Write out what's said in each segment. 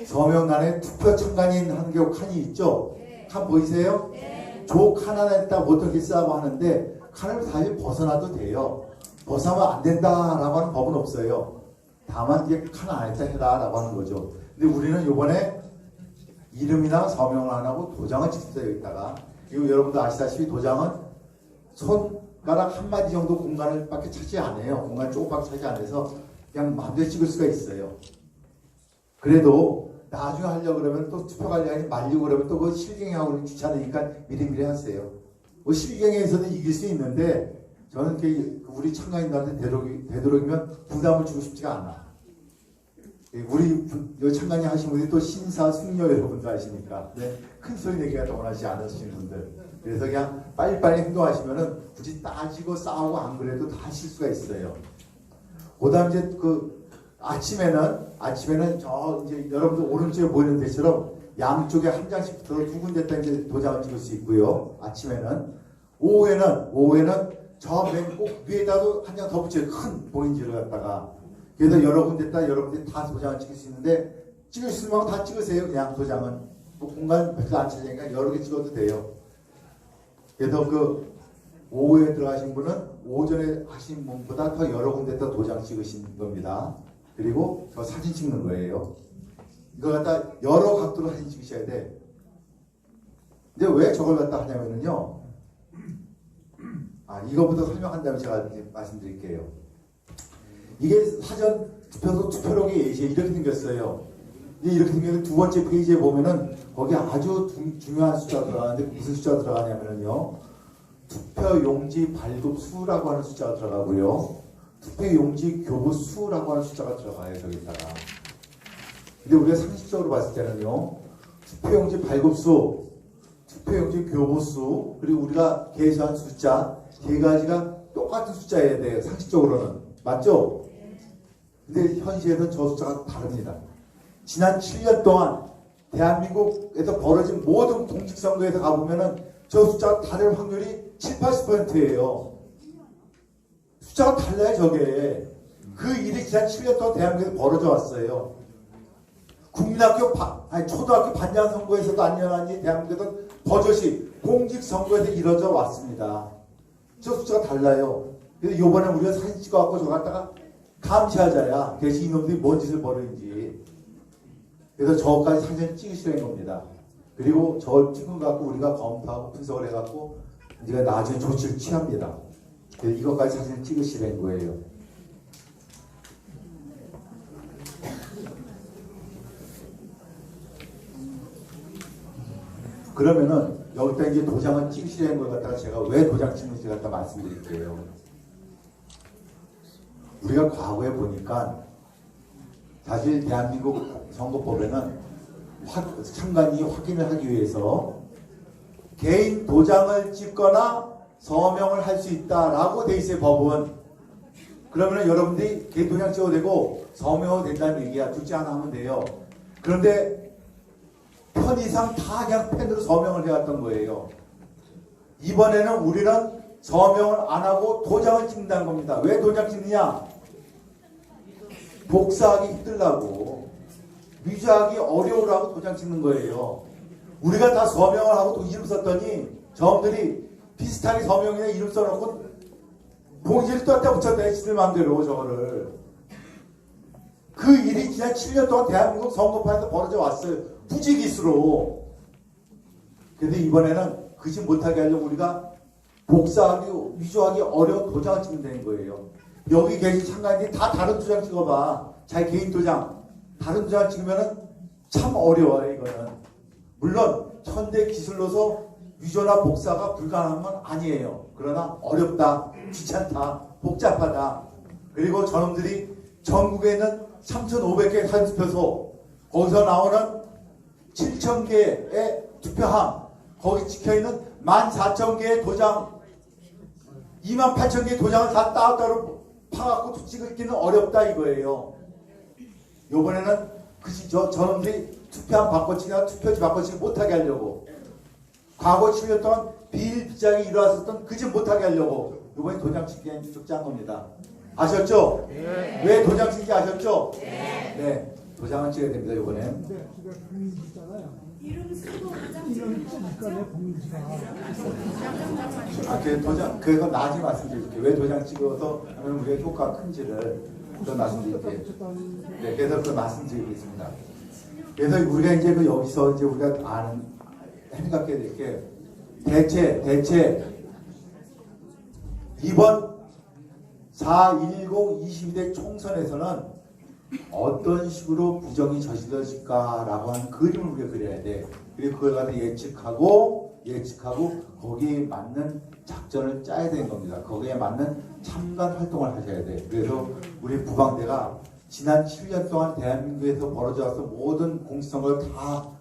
서명란에 투표 참관인 한 개 칸이 있죠? 칸 보이세요? 조 칸 하나에다 보통 이렇게 쓰라고 하는데 칸을 사실 벗어나도 돼요. 벗어나면 안 된다라고 하는 법은 없어요. 다만 이게 칸 안에다 해라라고 하는 거죠. 근데 우리는 요번에 이름이나 서명을 안 하고 도장을 찍습니다. 여기다가. 그리고 여러분도 아시다시피 도장은 손가락 한 마디 정도 공간을 밖에 차지 안 해요. 공간 조금밖에 차지 안 해서 그냥 마음대로 찍을 수가 있어요. 그래도 나중에 하려고 그러면 또 투표 관리하기 말리고 그러면 또 그 실경하고는 귀찮으니까 미리미리 하세요. 뭐 실경에서는 이길 수 있는데 저는 우리 참가인들한테 되도록이면 부담을 주고 싶지가 않아. 우리 참가인 하신 분들이 또 신사, 승려 여러분들 아시니까 네, 큰 소리 내기가 더 원하지 않으시는 분들. 그래서 그냥 빨리빨리 행동하시면은 굳이 따지고 싸우고 안 그래도 다 하실 수가 있어요. 그다음 이제 아침에는 저 이제 여러분들 오른쪽에 보이는 데처럼 양쪽에 한 장씩 붙어서 두 군데다 이제 도장을 찍을 수 있고요. 아침에는 오후에는 저 맨 꼭 위에다도 한 장 더 붙여요. 큰 봉인지를 갖다가. 그래서 여러 군데들 다 도장을 찍을 수 있는데 찍을 수 있는 만큼 다 찍으세요. 그냥 도장은. 뭐 공간 별로 안 차지니까 여러 개 찍어도 돼요. 그래서 오후에 들어가신 분은 오전에 하신 분보다 더 여러 군데다 도장 찍으신 겁니다. 그리고 저 사진 찍는 거예요. 이걸 갖다 여러 각도로 사진 찍으셔야 돼. 근데 왜 저걸 갖다 하냐면요. 이거부터 설명한 다음에 제가 이제 말씀드릴게요. 이게 사전 투표록의 예시에 이렇게 생겼어요. 이렇게 생겼는데 두 번째 페이지에 보면은 거기 아주 중요한 숫자가 들어가는데 무슨 숫자가 들어가냐면요. 투표용지 발급수라고 하는 숫자가 들어가고요. 투표용지 교부수라고 하는 숫자가 들어가요. 저기다가. 근데 우리가 상식적으로 봤을 때는요. 투표용지 발급수, 투표용지 교부수, 그리고 우리가 계산한 숫자 세 가지가 똑같은 숫자여야 돼요. 상식적으로는. 맞죠? 근데 현실에서는 저 숫자가 다릅니다. 지난 7년 동안 대한민국에서 벌어진 모든 공직선거에서 가보면은 저 숫자가 다를 확률이 70~80%예요. 숫자가 달라요, 저게. 그 일이 지난 7년 동안 대한민국에서 벌어져 왔어요. 초등학교 반장 선거에서도 안 일어나니 대한민국에서 버젓이 공직선거에서 이뤄져 왔습니다. 저 숫자가 달라요. 그래서 요번에 우리가 사진 찍어갖고 저거 갖다가 감시하자야. 대신 이놈들이 뭔 짓을 벌이는지. 그래서 저까지 사진 찍으시라는 겁니다. 그리고 저 찍은 거 갖고 우리가 검토하고 분석을 해갖고 우리가 나중에 조치를 취합니다. 그래서 이것까지 사진을 찍으시라는 거예요. 그러면은 여기다 이제 도장을 찍으시라는 걸 갖다가 제가 왜 도장 찍는지 갖다 말씀드릴게요. 우리가 과거에 보니까 사실 대한민국 선거법에는 참관인이 확인을 하기 위해서 개인 도장을 찍거나 서명을 할 수 있다라고 돼 있어요. 법은. 그러면 여러분들이 개인 도장 찍어도 되고 서명도 된다는 얘기야. 둘째 하나 하면 돼요. 그런데 편의상 다 그냥 펜으로 서명을 해왔던 거예요. 이번에는 우리는 서명을 안 하고 도장을 찍는다는 겁니다. 왜 도장 찍느냐? 복사하기 힘들라고, 위조하기 어려우라고 도장 찍는 거예요. 우리가 다 서명을 하고 또 이름 썼더니 저분들이 비슷하게 서명이나 이름 써놓고 봉지를 떴다 붙였다 해 지들 마음대로 저거를. 그 일이 지난 7년 동안 대한민국 선거판에서 벌어져 왔어요. 부지기수로. 그런데 이번에는 그 짓 못하게 하려고 우리가 복사하기, 위조하기 어려운 도장을 찍는다는 거예요. 여기 계신 참가인들이 다 다른 도장 찍어봐. 자기 개인 도장. 다른 도장 찍으면 참 어려워요, 이거는. 물론 현대 기술로서 위조나 복사가 불가능한 건 아니에요. 그러나 어렵다, 귀찮다, 복잡하다. 그리고 저놈들이 전국에 있는 3,500개 사전투표소, 거기서 나오는 7,000개의 투표함, 거기 찍혀있는 14,000개의 도장, 28,000개의 도장을 다 따로따로 파갖고 찍기는 어렵다 이거예요. 요번에는 저놈들이 투표함 바꿔치기나 투표지 바꿔치기 못하게 하려고, 과거 7년 동안 비일비재하게 일어났었던 그 짓 못하게 하려고 요번에 도장 찍기 한 겁니다. 아셨죠? 네. 왜 도장 찍기 아셨죠? 네. 도장을 찍어야 됩니다. 이번에. 네, 그게 공인이잖아요. 이름 쓰고 도장 이런 찍는 거 거니까 내 맞죠? 공인지가. 그 도장, 그거 나중에 말씀드릴게요. 왜 도장 찍어서 하면 우리가 효과가 큰지를 또 말씀드릴게요. 네, 그래서 그 말씀드리겠습니다. 그래서 우리가 이제 그 여기서 이제 우리가 아는, 생각해야 될 게, 대체, 이번 4.10 22대 총선에서는 어떤 식으로 부정이 저질러질까라고 하는 그림을 우리가 그려야 돼. 그리고 그걸 갖다 예측하고 거기에 맞는 작전을 짜야 되는 겁니다. 거기에 맞는 참관 활동을 하셔야 돼. 그래서 우리 부방대가 지난 7년 동안 대한민국에서 벌어져 왔던 모든 공수선거를 다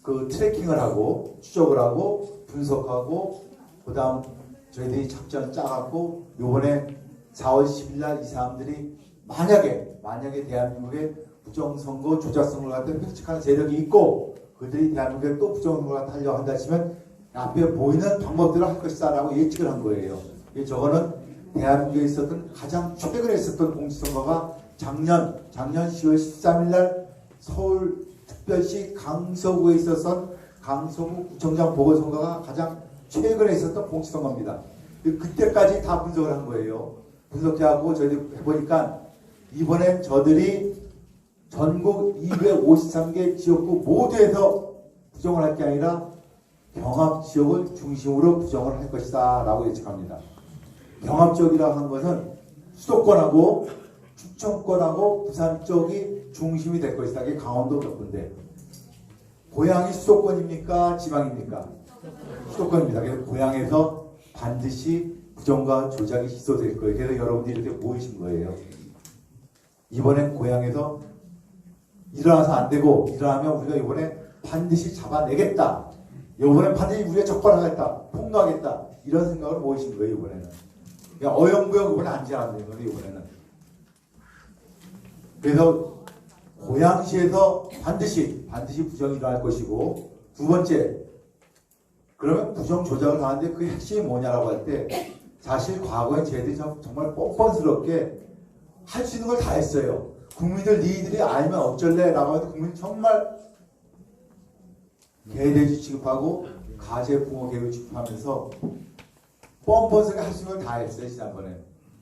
그 트래킹을 하고 추적을 하고 분석하고 그다음 저희들이 작전 짜갖고 요번에 4월 10일 날 이 사람들이 만약에 대한민국에 부정선거, 조작선거 같은 획책하는 세력이 있고 그들이 대한민국에 또 부정선거가 하려고 한다 치면 앞에 보이는 방법대로 할 것이다 라고 예측을 한 거예요. 저거는 대한민국에 있었던 가장 최근에 있었던 공수선거가 작년 10월 13일 날 서울특별시 강서구에 있었던 강서구 구청장 보궐선거가 가장 최근에 있었던 공수선거입니다. 그때까지 다 분석을 한 거예요. 분석해하고 저희들이 해보니까 이번엔 저들이 전국 253개 지역구 모두에서 부정을 할 게 아니라 경합 지역을 중심으로 부정을 할 것이다 라고 예측합니다. 경합 지역이라고 하는 것은 수도권하고 충청권하고 부산 쪽이 중심이 될 것이다. 이게 강원도 몇 군데. 고향이 수도권입니까? 지방입니까? 수도권입니다. 그래서 고향에서 반드시 부정과 조작이 시도될 거예요. 그래서 여러분들이 이렇게 모이신 거예요. 이번엔 고향에서 일어나서 안 되고 일어나면 우리가 이번에 반드시 잡아내겠다. 이번엔 반드시 우리가 적발하겠다. 폭로하겠다. 이런 생각으로 모이신 거예요. 이번에는. 그냥 어영부영 이번에 앉아 되는 거예요. 이번에는. 그래서 고양시에서 반드시 부정이 일어날 것이고 두 번째 그러면 부정 조작을 하는데 그 핵심이 뭐냐라고 할 때 사실 과거에 저희들이 정말 뻔뻔스럽게 할 수 있는 걸 다 했어요. 국민들 니들이 알면 어쩔래? 라고 해서 국민이 정말 개돼지 취급하고 가재붕어 개를 취급하면서 뻔뻔스럽게 할 수 있는 걸 다 했어요. 지난번에.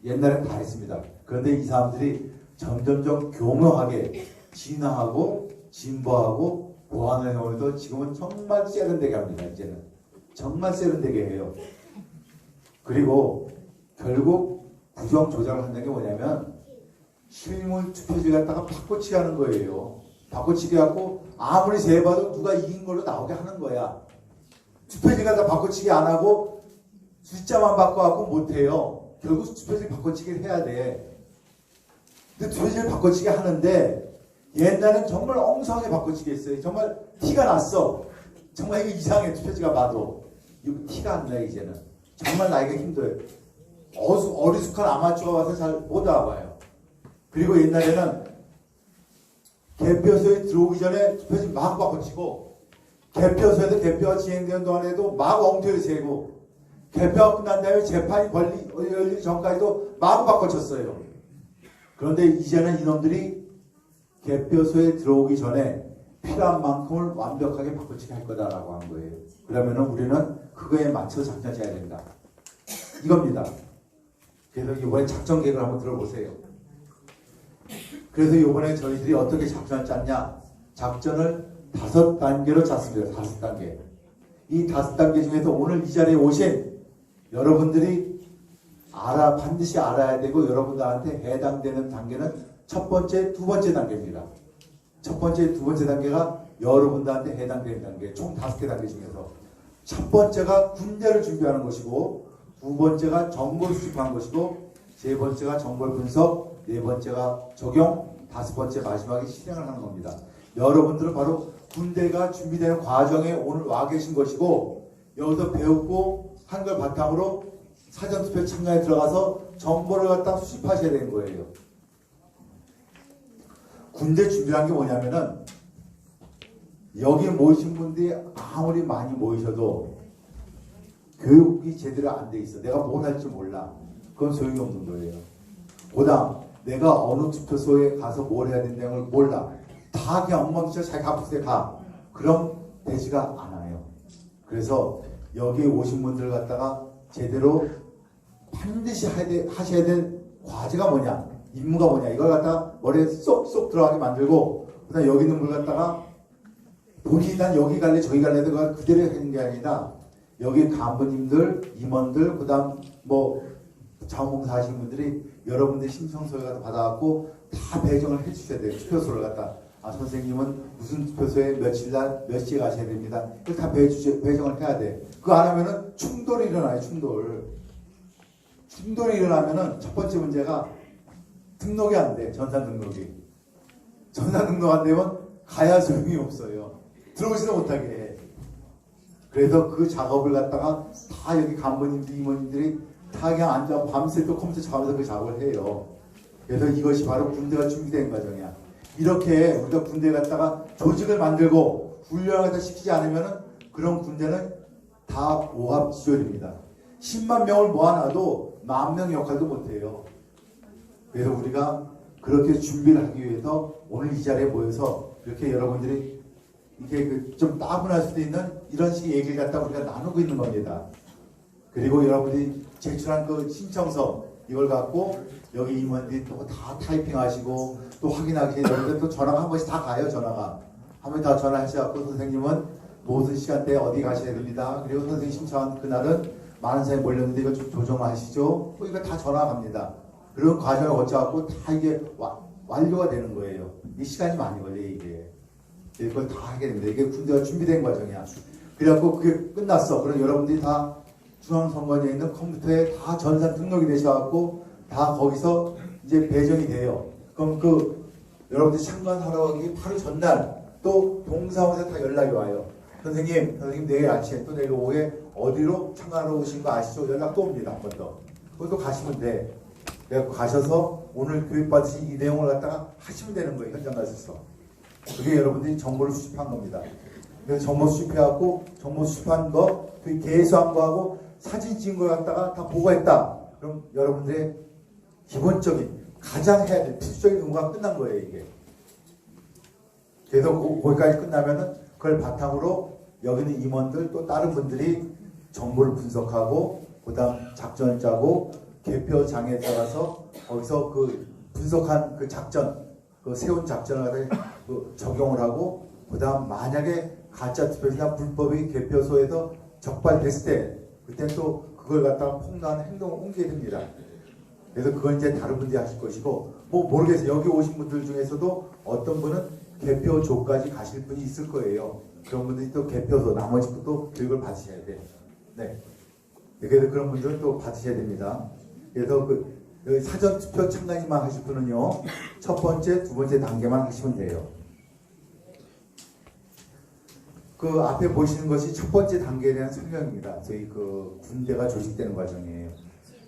옛날엔 다 했습니다. 그런데 이 사람들이 점점점 교묘하게 진화하고 진보하고 보완을 해오면서 지금은 정말 세련되게 합니다. 이제는. 정말 세련되게 해요. 그리고 결국 부정 조작을 한다는 게 뭐냐면 실물 투표지 갖다가 바꿔치기 하는 거예요. 바꿔치기 갖고 아무리 세봐도 누가 이긴 걸로 나오게 하는 거야. 투표지 갖다 바꿔치기 안 하고 숫자만 바꿔갖고 못해요. 결국 투표지 바꿔치기를 해야 돼. 근데 투표지를 바꿔치기 하는데 옛날엔 정말 엉성하게 바꿔치기 했어요. 정말 티가 났어. 정말 이게 이상해. 투표지가 봐도. 이거 티가 안 나요. 이제는. 정말 나이가 힘들어요. 어리숙한 아마추어가 와서 잘 못 알아봐요. 그리고 옛날에는 개표소에 들어오기 전에 투표지 막 바꿔치고 개표소에서 개표가 진행되는 동안에도 막 엉터리 세고 개표가 끝난 다음에 재판이 열리기 전까지도 막 바꿔쳤어요. 그런데 이제는 이놈들이 개표소에 들어오기 전에 필요한 만큼을 완벽하게 바꿔치기 할 거다라고 한 거예요. 그러면은 우리는 그거에 맞춰 작전 짜야 된다. 이겁니다. 그래서 이번에 작전 계획을 한번 들어보세요. 그래서 이번에 저희들이 어떻게 작전을 짰냐? 작전을 5단계로 짰습니다. 5단계. 이 5단계 중에서 오늘 이 자리에 오신 여러분들이 반드시 알아야 되고 여러분들한테 해당되는 단계는 첫 번째, 두 번째 단계입니다. 첫 번째, 두 번째 단계가 여러분들한테 해당되는 단계, 총 5개 단계 중에서 첫 번째가 군대를 준비하는 것이고 두 번째가 정보를 수집하는 것이고 세 번째가 정보를 분석, 네 번째가 적용, 다섯 번째 마지막에 실행을 하는 겁니다. 여러분들은 바로 군대가 준비되는 과정에 오늘 와 계신 것이고 여기서 배우고 한 걸 바탕으로 사전투표 참가에 들어가서 정보를 갖다 수집하셔야 되는 거예요. 군대 준비한 게 뭐냐면은 여기 모이신 분들이 아무리 많이 모이셔도 교육이 제대로 안 돼 있어. 내가 뭘 할지 몰라. 그건 소용이 없는 거예요. 그다음 내가 어느 투표소에 가서 뭘 해야 된다는 걸 몰라. 다 그냥 엉망진창 자기 갖고 싶을 때 가. 그럼 되지가 않아요. 그래서 여기 오신 분들 갖다가 제대로 반드시 하셔야 될 과제가 뭐냐, 임무가 뭐냐, 이걸 갖다가 머리에 쏙쏙 들어가게 만들고, 그다음 여기 있는 걸 갖다가 본인이 난 여기 갈래 저기 갈래 그걸 그대로 하는 게 아니라 여기 간부님들, 임원들, 그다음 뭐 자원봉사 하시는 분들이 여러분들 신청서를 갖다 받아갖고 다 배정을 해주셔야 돼요. 투표소를 갖다. 아, 선생님은 무슨 투표소에 며칠 날 몇 시에 가셔야 됩니다. 그걸 다 배정을 해야 돼. 그거 안 하면은 충돌이 일어나요. 충돌이 일어나면은 첫 번째 문제가 등록이 안 돼. 전산 등록이. 전산 등록 안 되면 가야 소용이 없어요. 들어오지도 못하게 해. 그래서 그 작업을 갖다가 다 여기 간부님들, 임원님들이 다 그냥 앉아 밤새 또 컴퓨터 작업해서 그 작업을 해요. 그래서 이것이 바로 군대가 준비된 과정이야. 이렇게 우리가 군대 갔다가 조직을 만들고 훈련을 다 시키지 않으면은 그런 군대는 다 오합지졸입니다. 10만 명을 모아놔도 10,000명 역할도 못해요. 그래서 우리가 그렇게 준비를 하기 위해서 오늘 이 자리에 모여서 이렇게 여러분들이 이게 좀 따분할 수도 있는 이런 식의 얘기를 갖다 우리가 나누고 있는 겁니다. 그리고 여러분들이 제출한 그 신청서 이걸 갖고 여기 임원들이 또 다 타이핑하시고 또 확인하기 전에 또 전화가 한 번씩 다 가요. 전화가 한 번 다 전화하셔갖고 선생님은 무슨 시간대에 어디 가셔야 됩니다. 그리고 선생님 신청한 그날은 많은 사람이 몰렸는데 이거 좀 조정하시죠. 뭐 이거 다 전화가 갑니다. 그런 과정을 거쳐갖고 다 이게 완료가 되는 거예요. 이 시간이 많이 걸려요. 이게 이걸 다 하게 됩니다. 이게 군대가 준비된 과정이야. 그래갖고 그게 끝났어. 그럼 여러분들이 다 중앙선관위에 있는 컴퓨터에 다 전산 등록이 되셔갖고 다 거기서 이제 배정이 돼요. 그럼 그 여러분들이 참관하러 가기 바로 전날 또 동사무소에 다 연락이 와요. 선생님 내일 아침에 또 내일 오후에 어디로 참관하러 오신 거 아시죠? 연락 또 옵니다. 한 번 더. 그것도 가시면 돼. 그래갖고 가셔서 오늘 교육받으신 이 내용을 갖다가 하시면 되는 거예요. 현장 가셔서. 그게 여러분들이 정보를 수집한 겁니다. 그래서 정보 수집해갖고 정보 수집한 거, 그 개수한 거하고 사진 찍은 걸 갖다가 다 보고했다. 그럼 여러분들의 기본적인 가장 해야 될 필수적인 의무가 끝난 거예요. 이게. 그래서 거기까지 끝나면은 그걸 바탕으로 여기 있는 임원들 또 다른 분들이 정보를 분석하고 그다음 작전을 짜고 개표장에 따라서 거기서 그 분석한 그 작전, 그 세운 작전을 그 적용을 하고 그다음 만약에 가짜 투표나 불법이 개표소에서 적발됐을 때 그때는 또 그걸 갖다가 폭로하는 행동을 옮기게 됩니다. 그래서 그건 이제 다른 분들이 하실 것이고 뭐 모르겠어요. 여기 오신 분들 중에서도 어떤 분은 개표조까지 가실 분이 있을 거예요. 그런 분들이 또 개표소 나머지 것도 교육을 받으셔야 돼요. 네. 그래서 그런 분들은 또 받으셔야 됩니다. 그래서 그 여기 사전투표 참가인만 하실 분은요. 첫 번째, 두 번째 단계만 하시면 돼요. 그 앞에 보시는 것이 첫 번째 단계에 대한 설명입니다. 저희 그 군대가 조직되는 과정이에요.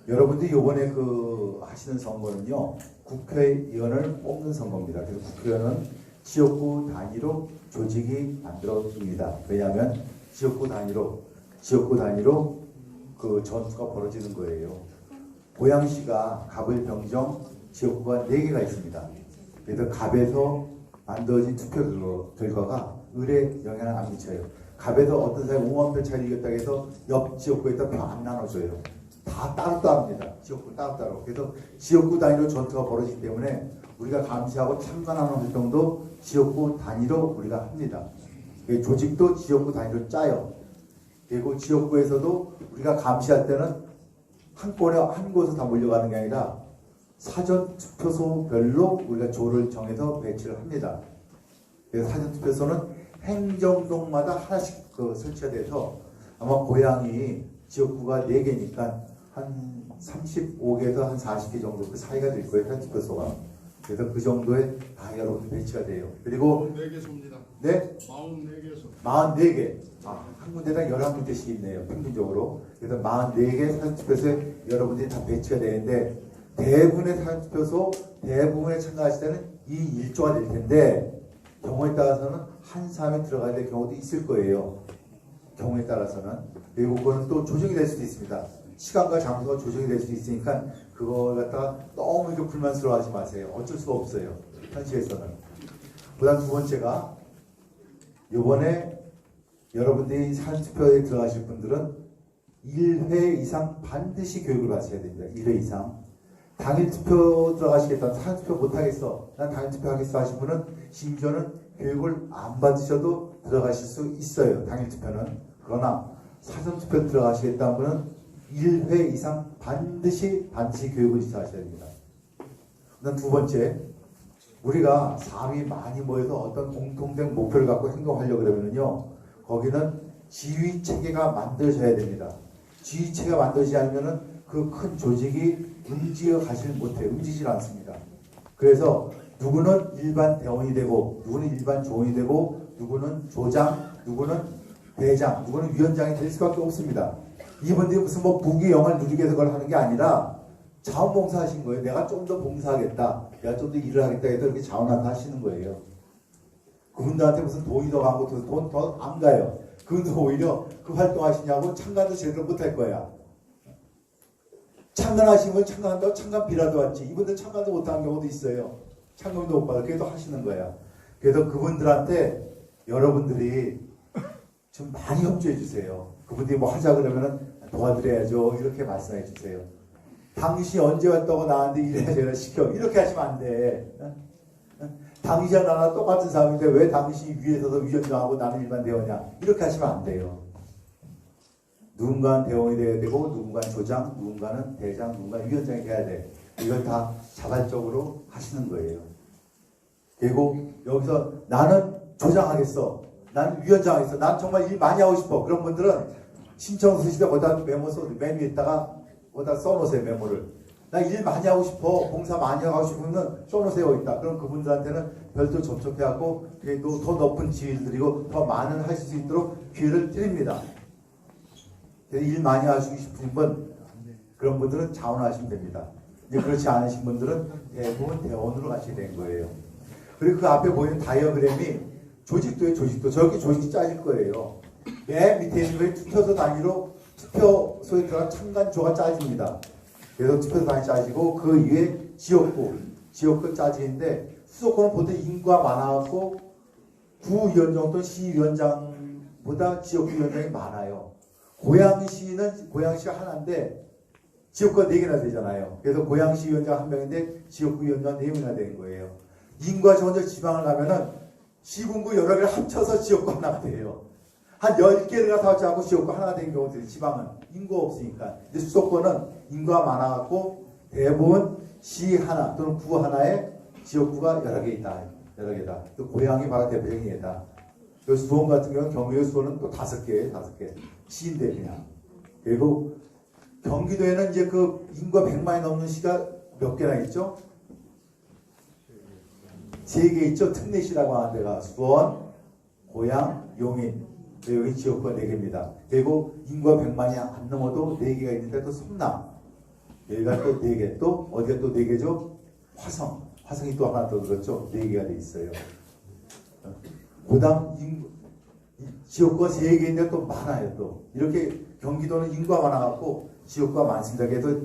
여러분들이 이번에 그 하시는 선거는요. 국회의원을 뽑는 선거입니다. 그래서 국회의원은 지역구 단위로 조직이 만들어집니다. 왜냐하면 지역구 단위로 그 전투가 벌어지는 거예요. 고양시가 갑을 병정 지역구가 4개가 있습니다. 그래서 갑에서 만들어진 투표 결과가 을에 영향을 안 미쳐요. 갑에서 어떤 사람이 5만 표 차이 이겼다고 해서 옆 지역구에다 표 안 나눠줘요. 다 따로따로입니다. 지역구 따로따로. 그래서 지역구 단위로 전투가 벌어지기 때문에 우리가 감시하고 참관하는 활동도 지역구 단위로 우리가 합니다. 조직도 지역구 단위로 짜요. 그리고 지역구에서도 우리가 감시할 때는 한 곳에 다 몰려가는 게 아니라 사전 투표소별로 우리가 조를 정해서 배치를 합니다. 그래서 사전 투표소는 행정동마다 하나씩 설치가 돼서 아마 고향이 지역구가 4개니까 한 35개에서 한 40개 정도 그 사이가 될 거예요. 사전 투표소가. 그래서 그 정도에 다 여러분 배치가 돼요. 그리고 44개소입니다. 네? 44개소. 44개. 한 군데당 11군데씩 있네요. 평균적으로. 그래서 44개 사전투표소에 여러분들이 다 배치가 되는데 대부분의 사전투표소, 대부분에 참가하실 때는 이 일조가 될 텐데 경우에 따라서는 한 사람이 들어가야 될 경우도 있을 거예요. 경우에 따라서는. 그리고 그거는 또 조정이 될 수도 있습니다. 시간과 장소가 조정이 될 수도 있으니까 그걸 갖다가 너무 이렇게 불만스러워하지 마세요. 어쩔 수가 없어요. 현실에서는. 그다음 두 번째가 이번에 여러분들이 사전투표에 들어가실 분들은 1회 이상 반드시 교육을 받으셔야 됩니다. 1회 이상. 당일 투표 들어가시겠다. 사전투표 못하겠어. 난 당일 투표 하겠어 하신 분은 심지어는 교육을 안 받으셔도 들어가실 수 있어요. 당일 투표는. 그러나 사전투표 들어가시겠다는 분은 1회 이상 반드시 교육을 시작하셔야 됩니다. 그다음 두 번째, 우리가 사람이 많이 모여서 어떤 공통된 목표를 갖고 행동하려고 그러면요, 거기는 지휘 체계가 만들어져야 됩니다. 지휘 체계가 만들어지지 않으면은 그 큰 조직이 움직이질 않습니다. 그래서 누구는 일반 대원이 되고, 누구는 일반 조원이 되고, 누구는 조장, 누구는 대장, 누구는 위원장이 될 수밖에 없습니다. 이분들이 무슨 뭐 부귀영화를 누리기 위해서 그걸 하는 게 아니라 자원봉사 하신 거예요. 내가 좀 더 봉사하겠다. 내가 좀 더 일을 하겠다 해서 이렇게 자원하다 하시는 거예요. 그분들한테 무슨 돈이 더 가고 돈 더 안 가요. 그분들 오히려 그 활동하시냐고 참관도 제대로 못할 거야. 참관하시면 참관한다고 참관비라도 왔지. 이분들 참관도 못하는 경우도 있어요. 참관도 못 받아. 그래도 하시는 거야. 그래서 그분들한테 여러분들이 좀 많이 협조해 주세요. 그분들이 뭐 하자 그러면은 도와드려야죠. 이렇게 말씀해 주세요. 당신이 언제 왔다고 나한테 이래저래 시켜. 이렇게 하시면 안 돼. 당신이랑 나랑 똑같은 사람인데 왜 당신이 위에서도 위원장하고 나는 일반 대원이야. 이렇게 하시면 안 돼요. 누군가는 대원이 돼야 되고, 누군가는 조장, 누군가는 대장, 누군가는 위원장이 돼야 돼. 이걸 다 자발적으로 하시는 거예요. 그리고 여기서 나는 조장하겠어. 나는 위원장하겠어. 난 정말 일 많이 하고 싶어. 그런 분들은 신청 쓰시다 거기다 메모 써, 맨 위에다가 거기다 써놓으세요. 메모를. 나 일 많이 하고 싶어. 봉사 많이 하고 싶으면 써놓으세요. 있다. 그럼 그분들한테는 별도 접촉해갖고 더 높은 지위를 드리고 더 많은 하실 수 있도록 기회를 드립니다. 일 많이 하시고 싶으신 분, 그런 분들은 자원하시면 됩니다. 이제 그렇지 않으신 분들은 대부분 대원으로 가시게 된 거예요. 그리고 그 앞에 보이는 다이어그램이 조직도의 조직도. 저기 조직이 짜질 거예요. 맨 밑에 있는 거에 투표소 단위로 투표소에 들어간 참관조가 짜집니다. 그래서 투표소 단위 짜지고 그 위에 지역구 짜지는데 수도권은 보통 인구가 많아갖고 구위원장 또는 시위원장보다 지역구위원장이 많아요. 고양시가 하나인데 지역구가 4개나 되잖아요. 그래서 고양시 위원장 1명인데 지역구 위원장 4명이나 되는 거예요. 인구가 먼저 지방을 가면은 시군구 여러 개를 합쳐서 지역구 하나가 돼요. 한 10개를 갖다 합쳐갖고 지역구 하나가 되는 경우들이 지방은 인구가 없으니까. 근데 수도권은 인구가 많아갖고 대부분 시 하나 또는 구 하나에 지역구가 여러 개 있다. 여러 개다. 또 고양이 바로 대표적인 예다. 수원 같은 경우는 경기도 수원은 또 5개. 시인데 그냥. 그리고 경기도에는 이제 그 인구가 100만이 넘는 시가 몇 개나 있죠? 3개 있죠? 특례시라고 하는 데가 수원, 고양, 용인. 여기 지역구가 4개입니다. 그리고 인구가 100만이 안 넘어도 4개가 있는데 또 성남. 여기가 또 4개. 또 어디가 또 4개죠? 화성이 또 하나 더 들었죠? 4개가 돼 있어요. 그다음 지역구가 3개인데 또 많아요. 또 이렇게 경기도는 인구가 많아갖고 지역구가 많습니다. 그래서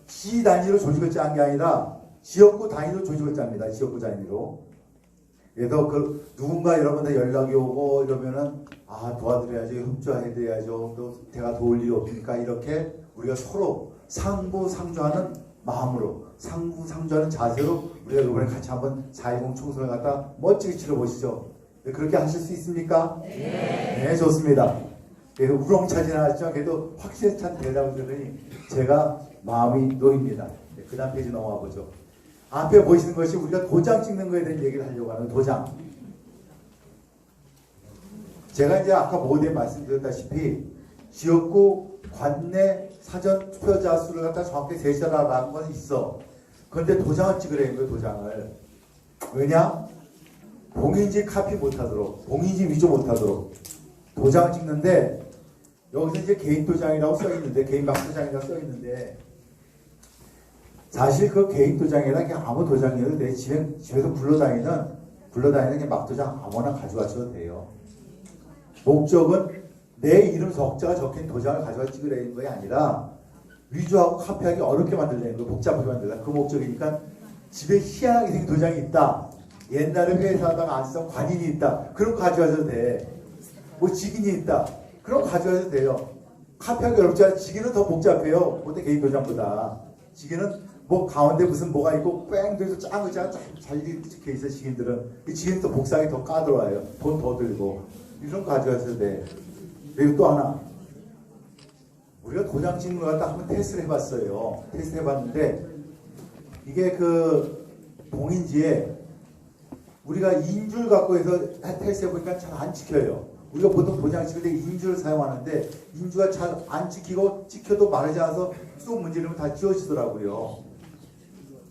시 단위로 조직을 짠 게 아니라 지역구 단위로 조직을 짭니다. 지역구 단위로. 그래서 그 누군가 여러분들 연락이 오고 이러면은 도와드려야죠. 협조해드려야죠. 또 제가 도울 일이 없으니까 이렇게 우리가 서로 상부상조하는 마음으로, 상부상조하는 자세로 우리가 이번에 같이 한번 4.10 총선을 갖다 멋지게 치러보시죠. 그렇게 하실 수 있습니까? 네, 좋습니다. 그래서 우렁차지는 그래도 확실히 찬 대답을 들으니 제가 마음이 놓입니다. 그 다음 페이지 넘어가 보죠. 앞에 보시는 것이 우리가 도장 찍는 거에 대한 얘기를 하려고 하는 도장. 제가 이제 아까 모두에 말씀드렸다시피 지역구 관내 사전 투표자 수를 갖다 정확히 세자라는 건 있어. 그런데 도장을 찍으라는 거예요. 도장을. 왜냐? 봉인지 카피 못하도록, 봉인지 위조 못하도록 도장을 찍는데 여기서 이제 개인 도장이라고 써있는데, 개인 막 도장이라고 써있는데 사실 그 개인 도장이라 그냥 아무 도장이어도 내 집에서 굴러다니는 막 도장 아무나 가져가셔도 돼요. 목적은 내 이름 석자가 적힌 도장을 가져가 찍으려는 것이 아니라 위조하고 카피하기 어렵게 만들려는 거, 복잡하게 만들다. 그 목적이니까 집에 희한하게 생긴 도장이 있다. 옛날에 회사하다가 안 쓰던 관인이 있다. 그럼 가져와도 돼. 뭐 직인이 있다. 그럼 가져와도 돼요. 카피하기 어렵지 않아. 직인은 더 복잡해요. 근데 개인 도장보다. 직인은 뭐 가운데 무슨 뭐가 있고 뺑 돼서 짱 의자가 잘 찍혀 있어. 직인들은. 이 직인은 또 복사하기 더 까다로워요. 돈 더 들고. 이런 거 가져와도 돼. 그리고 또 하나. 우리가 도장 찍는 거 갖다 한번 테스트를 해봤어요. 테스트 해봤는데 이게 그 봉인지에 우리가 인줄 갖고 해서 테스트 해보니까 잘 안 찍혀요. 우리가 보통 도장 찍을 때 인줄을 사용하는데 인주가 잘 안 찍히고 찍혀도 마르지 않아서 또 문지르면 다 지워지더라고요.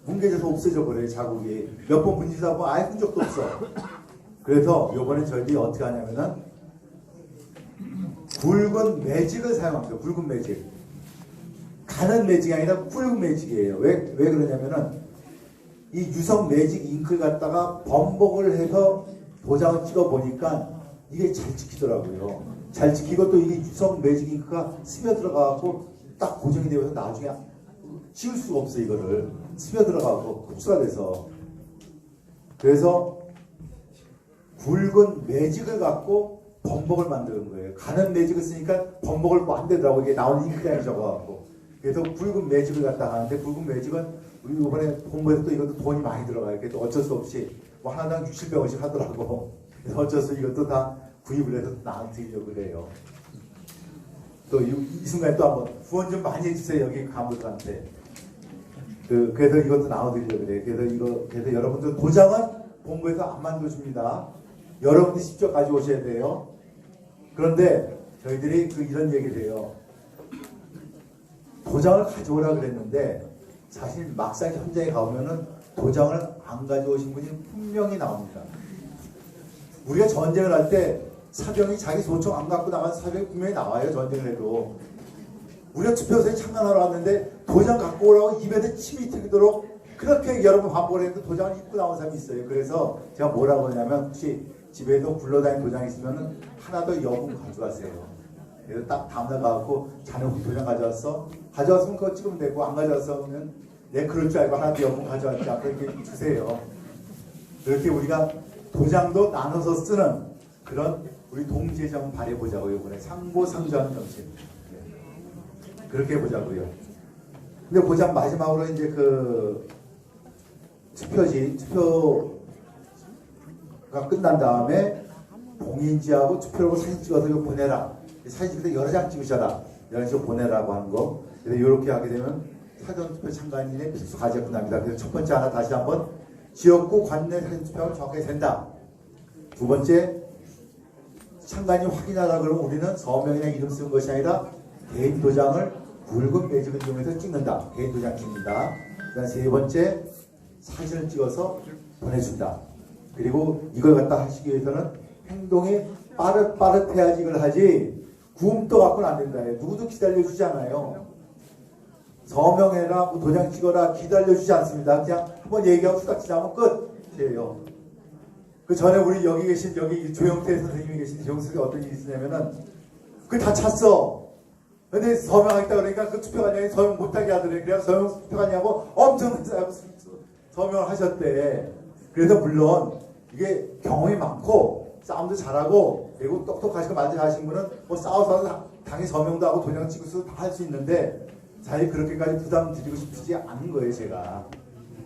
뭉개져서 없어져 버려요. 자국이. 몇 번 문지르다 보면 아예 흔적도 없어. 그래서 요번에 저희들이 어떻게 하냐면은 굵은 매직을 사용합니다. 굵은 매직. 가는 매직이 아니라 굵은 매직이에요. 왜 그러냐면은 이 유성 매직 잉크를 갖다가 번복을 해서 도장을 찍어 보니까 이게 잘 찍히더라고요. 잘 찍히고 또 이게 유성 매직 잉크가 스며들어가고 딱 고정이 되어서 나중에 지울 수가 없어. 이거를 스며들어가고 흡수가 돼서. 그래서 굵은 매직을 갖고 번복을 만드는 거예요. 가는 매직을 쓰니까 번복을 뭐 안 되더라고. 이게 나오는 잉크량이 적어갖고. 그래서 굵은 매직을 갖다 하는데 굵은 매직은 우리 이번에 본부에서 또 이것도 돈이 많이 들어가요. 그래서 어쩔 수 없이 뭐 하나당 60, 100원씩 하더라고. 그래서 어쩔 수 없이 이것도 다 구입을 해서 나한테 드리려고 그래요. 또 이 순간에 또 한번 후원 좀 많이 해주세요. 여기 간부들한테. 그래서 이것도 나눠드리려고 그래요. 그래서 여러분들 도장은 본부에서 안 만들어줍니다. 여러분들이 직접 가져오셔야 돼요. 그런데 저희들이 이런 얘기를 해요. 도장을 가져오라 그랬는데 사실 막상 현장에 가보면은 도장을 안 가져오신 분이 분명히 나옵니다. 우리가 전쟁을 할 때 사병이 자기 소총 안 갖고 나가는 사병이 분명히 나와요. 전쟁을 해도. 우리가 투표소에 참관하러 왔는데 도장 갖고 오라고 입에서 침이 튀도록 그렇게 여러 번 반복을 했는데 도장을 입고 나온 사람이 있어요. 그래서 제가 뭐라고 하냐면 혹시 집에도 굴러다니는 도장이 있으면 하나 더 여분 가져가세요. 그래서 딱 다음날 가갖고 자네 혹시 도장 가져왔어? 가져왔으면 그거 찍으면 되고 안 가져왔으면 내 그럴 줄 알고 하나 더 여분 가져왔지 않고 이렇게 주세요. 그렇게 우리가 도장도 나눠서 쓰는 그런 우리 동지의 점 발휘해보자고요. 이번에 상보상조하는 정신. 그렇게 해보자고요. 근데 보자 마지막으로 이제 투표가 끝난 다음에 봉인지하고 투표로 사진 찍어서 이거 보내라. 사진 찍을 때 여러 장 찍으셔라. 이런 식으로 보내라고 하는 거. 그래서 이렇게 하게 되면 사전투표 참관인의 필수 과제가 끝납니다. 그래서 첫 번째 하나 다시 한번 지역구 관내 사전투표가 정확하게 된다. 두 번째 참관인이 확인하라 그러면 우리는 서명이나 이름 쓰는 것이 아니라 개인 도장을 굵은 매직을 이용해서 찍는다. 개인 도장 찍는다. 그다음 세 번째 사진을 찍어서 보내준다. 그리고 이걸 갖다 하시기 위해서는 행동이 빠릇해야지 이걸 하지 굼떠 갖고는 안 된다. 누구도 기다려주지 않아요. 서명해라, 뭐 도장 찍어라 기다려주지 않습니다. 그냥 한번 얘기하고 수락 지나면 끝이에요. 그 전에 우리 여기 계신 조영태 선생님이 계신 조영태 어떤 일이 있었냐면은 그걸 다 찼어. 근데 서명하겠다 그러니까 그 투표관장이 서명 못하게 하더래. 그래서 서명 투표관장하고 엄청 서명을 하셨대. 그래서 물론 이게 경험이 많고 싸움도 잘하고 그리고 똑똑하시고 만져가신 분은 뭐 싸워서 당연히 서명도 하고 도장 찍을 수도 다 할 수 있는데 사실 그렇게까지 부담 드리고 싶지 않은 거예요. 제가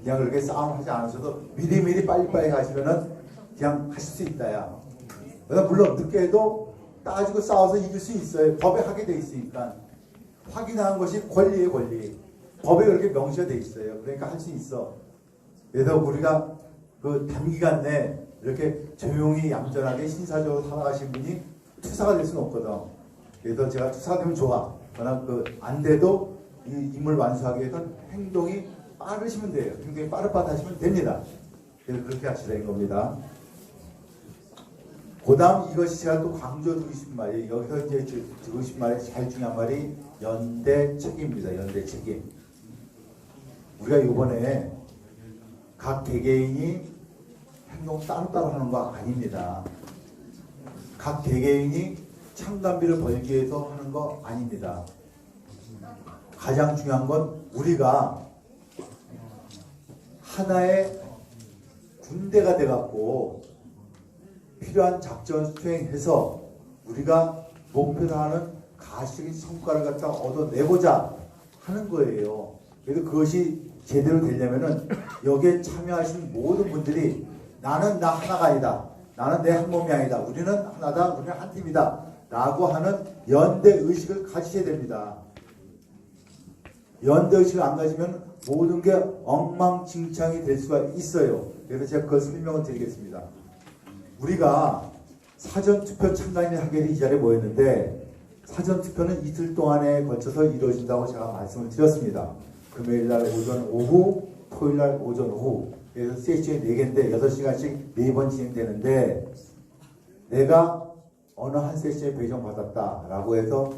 그냥 그렇게 싸움하지 않으셔도 미리미리 빨리빨리 가시면은 그냥 하실 수 있다야. 그래서 물론 늦게 해도 따지고 싸워서 이길 수 있어요. 법에 하게 돼 있으니까. 확인하는 것이 권리의 권리. 법에 그렇게 명시가 돼 있어요. 그러니까 할 수 있어. 그래서 우리가 그 단기간 내에 이렇게 조용히 얌전하게 신사적으로 살아가신 분이 투사가 될 수는 없거든. 그래서 제가 투사가 되면 좋아. 그러나 안 돼도 이 임무를 완수하기 위해서는 행동이 빠르시면 돼요. 행동이 빠릇빠릇하시면 됩니다. 그래서 그렇게 하시라 는 겁니다. 그 다음 이것이 제가 또 강조드리고 싶은 말이 여기서 이제 드리고 싶은 말이 제일 중요한 말이 연대 책임입니다. 연대 책임. 우리가 이번에 각 개개인이 행동 따로따로 하는 거 아닙니다. 각 개개인이 참관비를 벌기 위해서 하는 거 아닙니다. 가장 중요한 건 우리가 하나의 군대가 돼갖고 필요한 작전 수행해서 우리가 목표로 하는 가시적인 성과를 갖다 얻어내보자 하는 거예요. 그래서 그것이 제대로 되려면은 여기에 참여하신 모든 분들이 나는 나 하나가 아니다. 나는 내 한 몸이 아니다. 우리는 하나다. 우리는 한 팀이다. 라고 하는 연대 의식을 가지셔야 됩니다. 연대 의식을 안 가지면 모든 게 엉망진창이 될 수가 있어요. 그래서 제가 그걸 설명을 드리겠습니다. 우리가 사전투표 참관인을 하게 이 자리에 모였는데 사전투표는 이틀 동안에 걸쳐서 이루어진다고 제가 말씀을 드렸습니다. 금요일날 오전 오후, 토요일날 오전 오후. 그래서 세션이 4개인데 6시간씩 4번 진행되는데 내가 어느 한 세션에 배정받았다라고 해서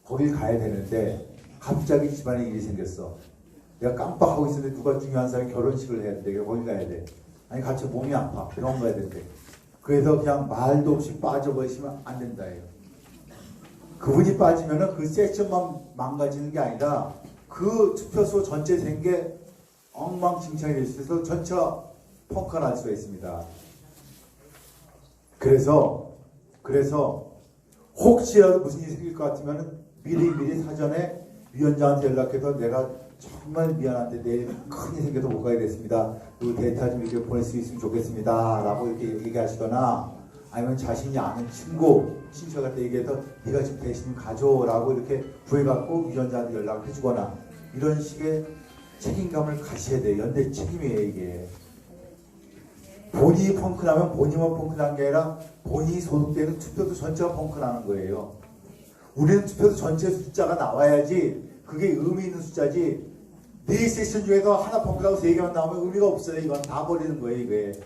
거길 가야 되는데 갑자기 집안에 일이 생겼어. 내가 깜빡하고 있었는데 누가 중요한 사람이 결혼식을 해야 돼. 거기 가야 돼. 아니 같이 몸이 아파. 병원 가야 된대. 그래서 그냥 말도 없이 빠져버리시면 안 된다예요. 그분이 빠지면은 그 세션만 망가지는 게 아니라 그 투표소 전체 된 게 엉망진창이 될 수 있어서 전체가 펑크가 날 수가 있습니다. 그래서 혹시라도 무슨 일이 생길 것 같으면 미리 사전에 위원장한테 연락해서 내가 정말 미안한데 내일 큰 일이 생겨서 못 가게 됐습니다. 그 데이터 좀 이렇게 보낼 수 있으면 좋겠습니다. 라고 이렇게 얘기하시거나 아니면 자신이 아는 친척한테 얘기해서 네가 지금 대신 가져라고 이렇게 구해갖고 위원장한테 연락을 해주거나 이런 식의 책임감을 가셔야 돼요. 연대 책임이에요, 이게. 본인이 펑크나면 본인만 펑크난 게 아니라 본인이 소속되는 투표도 전체가 펑크나는 거예요. 우리는 투표도 전체 숫자가 나와야지 그게 의미 있는 숫자지 4세션 중에서 하나 펑크나고 3개만 나오면 의미가 없어요. 이건 다 버리는 거예요, 이게.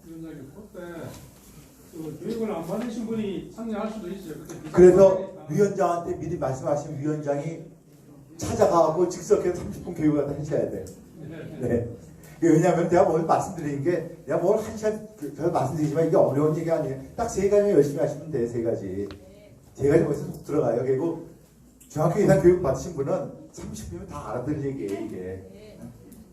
위원장님, 그때 교육을 안 받으신 분이 참여할 수도 있어요. 그래서 위원장한테 미리 말씀하신 위원장이 찾아가고 즉석에서 30분 교육을 갖다 해줘야 돼. 네. 왜냐하면 내가 뭘 말씀드리는 게 내가 뭘 한 시간 저 말씀드리지만 이게 어려운 얘기 아니에요. 딱 3가지 열심히 하시면 돼. 3가지. 3가지 거기서 속 들어가요. 그리고 중학교 이상 교육 받으신 분은 30분이면 다 알아들 얘기예요.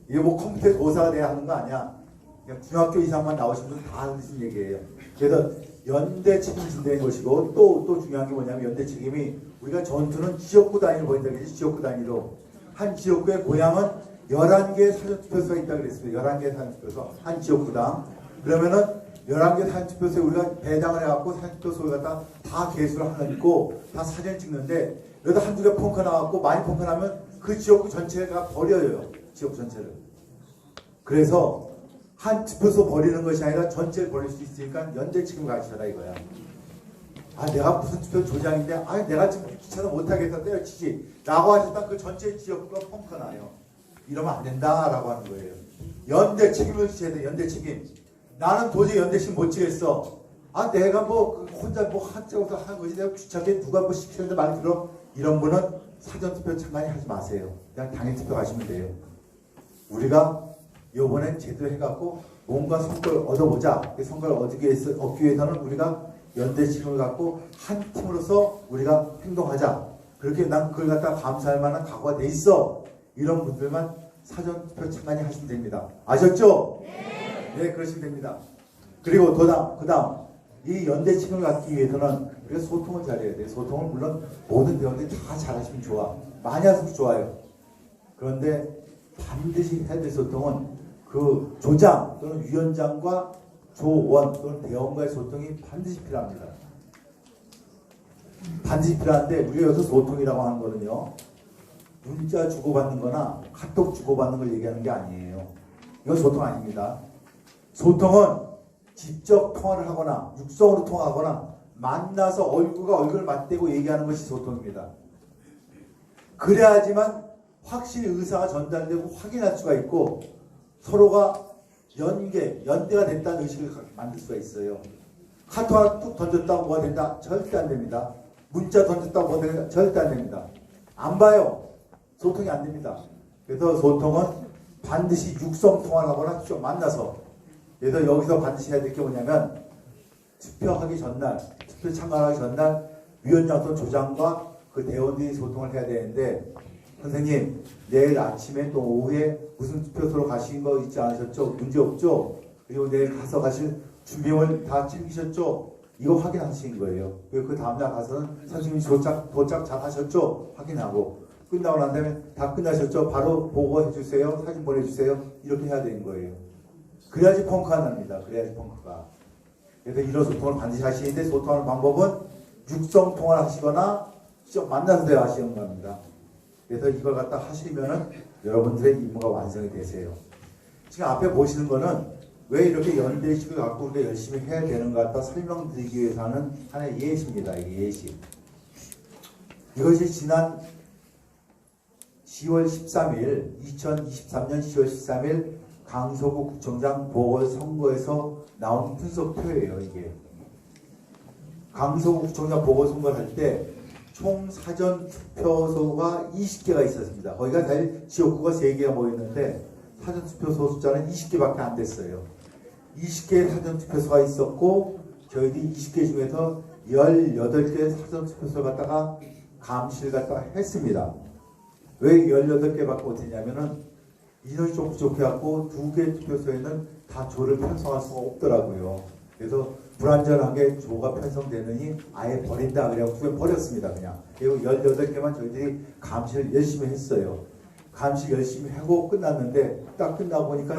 이게 뭐 컴퓨터 도사가 돼야 하는 거 아니야. 그냥 중학교 이상만 나오신 분 다 하신 얘기예요. 그래서 연대 책임을 진다는 것이고 또 중요한 게 뭐냐면 연대 책임이 우리가 전투는 지역구 단위로 벌인다고 했지. 지역구 단위로. 한 지역구의 고향은 11개의 사전투표소가 있다고 그랬습니다. 11개의 사전투표소. 한 지역구당. 그러면은 11개 사전투표소에 우리가 배당을 해갖고 사전투표소를 갖다 다 개수를 하나 있고 다 사진을 찍는데 여기다 한두 개 펑크 나갖고 많이 펑크 나면 그 지역구 전체가 버려요. 지역구 전체를. 그래서 한 투표소 버리는 것이 아니라 전체를 버릴 수 있으니까 연대 책임을 가지셔라 이거야. 아 내가 무슨 투표 조장인데 아 내가 지금 귀찮아 못하겠다 때려치지 라고 하셨다 그 전체 지역구가 펑크 나요. 이러면 안 된다라고 하는 거예요. 연대 책임을 지셔야 돼. 연대 책임. 나는 도저히 연대 책임 못 지겠어. 아 내가 뭐 혼자 뭐 한쪽으로 하는 거지 내가 귀찮게 누가 뭐 시키는데 말 들어. 이런 분은 사전투표 참관이 하지 마세요. 그냥 당일투표 가시면 돼요. 우리가 이번엔 제대로 해갖고 뭔가 성과를 얻어보자. 그 성과를 얻기 위해서는 우리가 연대 책임을 갖고 한 팀으로서 우리가 행동하자. 그렇게 난 그걸 갖다 감사할 만한 각오가 돼 있어. 이런 분들만 사전투표 참관이 하시면 됩니다. 아셨죠? 네, 그러시면 됩니다. 그리고 그 다음 이 연대 책임을 갖기 위해서는 우리가 소통을 잘해야 돼요. 소통을 물론 모든 대원들이 다 잘하시면 좋아. 많이 하시면 좋아요. 그런데 반드시 해야 될 소통은 그 조장 또는 위원장과 조원 또는 대원과의 소통이 반드시 필요합니다. 반드시 필요한데 우리가 여기서 소통이라고 하는 거는요. 문자 주고받는 거나 카톡 주고받는 걸 얘기하는 게 아니에요. 이건 소통 아닙니다. 소통은 직접 통화를 하거나 육성으로 통화하거나 만나서 얼굴과 얼굴을 맞대고 얘기하는 것이 소통입니다. 그래야지만 확실히 의사가 전달되고 확인할 수가 있고 서로가 연대가 됐다는 의식을 만들 수가 있어요. 카톡 하나 뚝 던졌다고 뭐가 된다? 절대 안 됩니다. 문자 던졌다고 뭐가 된다? 절대 안 됩니다. 안 봐요. 소통이 안 됩니다. 그래서 소통은 반드시 육성 통화를 하거나 직접 만나서 그래서 여기서 반드시 해야 될 게 뭐냐면 투표하기 전날, 투표 참관하기 전날 위원장 또는 조장과 그 대원들이 소통을 해야 되는데 선생님 내일 아침에 또 오후에 무슨 투표소로 가신 거 있지 않으셨죠? 문제 없죠? 그리고 내일 가서 가실 준비물 다 챙기셨죠? 이거 확인하신 거예요. 그리고 그 다음날 가서는 선생님이 도착 잘 하셨죠? 확인하고 끝나고 난 다음에 다 끝나셨죠? 바로 보고해 주세요. 사진 보내주세요. 이렇게 해야 되는 거예요. 그래야지 펑크가 납니다. 그래야지 펑크가. 그래서 이런 소통을 반드시 하시는데 소통하는 방법은 육성통화를 하시거나 직접 만나서 대화하시는 겁니다. 그래서 이걸 갖다 하시면은 여러분들의 임무가 완성이 되세요. 지금 앞에 보시는 거는 왜 이렇게 연대식을 갖고 우리가 열심히 해야 되는가 갖다 설명드리기 위해서 하는 하나의 예시입니다. 이게 예시. 이것이 지난 10월 13일, 2023년 10월 13일 강서구 구청장 보궐선거에서 나온 분석표예요. 이게 강서구 구청장 보궐선거를 할 때 총 사전 투표소가 20개가 있었습니다. 거기가 사실 지역구가 3개가 모였는데 사전 투표소 숫자는 20개밖에 안 됐어요. 20개의 사전 투표소가 있었고 저희들이 20개 중에서 18개의 사전 투표소를 갖다가 감시를 갖다가 했습니다. 왜 18개밖에 못했냐면은 인원이 좀 부족해갖고 2개 투표소에는 다 조를 편성할 수가 없더라고요. 그래서 불완전하게 조가 편성되느니 아예 버린다. 그래갖고 2개 버렸습니다. 그냥. 그리고 18개만 저희들이 감시를 열심히 했어요. 감시 열심히 하고 끝났는데 딱 끝나고 보니까